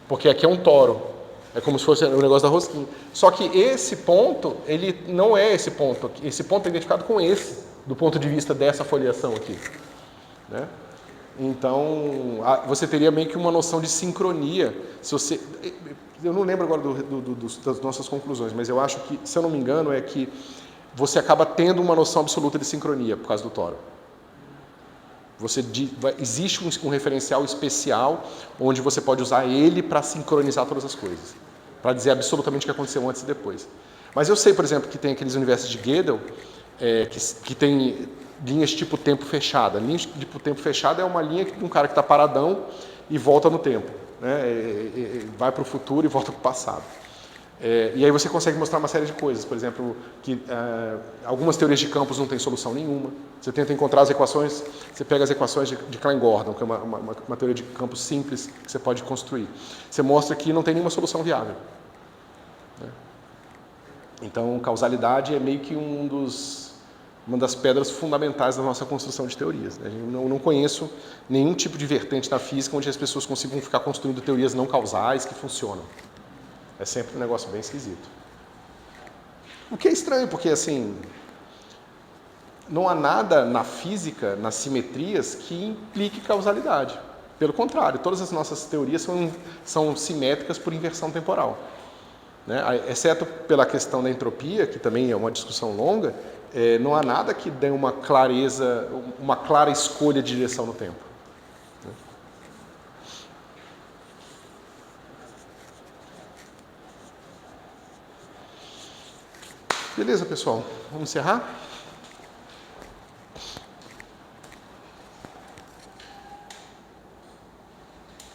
Porque aqui é um toro. É como se fosse o negócio da rosquinha. Só que esse ponto, ele não é esse ponto aqui. Esse ponto é identificado com esse, do ponto de vista dessa foliação aqui. Né? Então, você teria meio que uma noção de sincronia. Se você, eu não lembro agora das nossas conclusões, mas eu acho que, se eu não me engano, é que você acaba tendo uma noção absoluta de sincronia por causa do toro. Existe um referencial especial onde você pode usar ele para sincronizar todas as coisas, para dizer absolutamente o que aconteceu antes e depois. Mas eu sei, por exemplo, que tem aqueles universos de Gödel que tem linhas tipo tempo fechada. Linha tipo tempo fechada é uma linha de um cara que está paradão e volta no tempo, né? Vai para o futuro e volta para o passado. E aí você consegue mostrar uma série de coisas, por exemplo, que algumas teorias de campos não têm solução nenhuma. Você tenta encontrar as equações, você pega as equações de Klein-Gordon, que é uma teoria de campos simples que você pode construir. Você mostra que não tem nenhuma solução viável. Né? Então, causalidade é meio que uma das pedras fundamentais da nossa construção de teorias. Né? Eu não conheço nenhum tipo de vertente na física onde as pessoas consigam ficar construindo teorias não causais que funcionam. É sempre um negócio bem esquisito. O que é estranho, porque assim, não há nada na física, nas simetrias, que implique causalidade. Pelo contrário, todas as nossas teorias são simétricas por inversão temporal. Né? Exceto pela questão da entropia, que também é uma discussão longa, não há nada que dê uma clara escolha de direção no tempo. Beleza, pessoal? Vamos encerrar?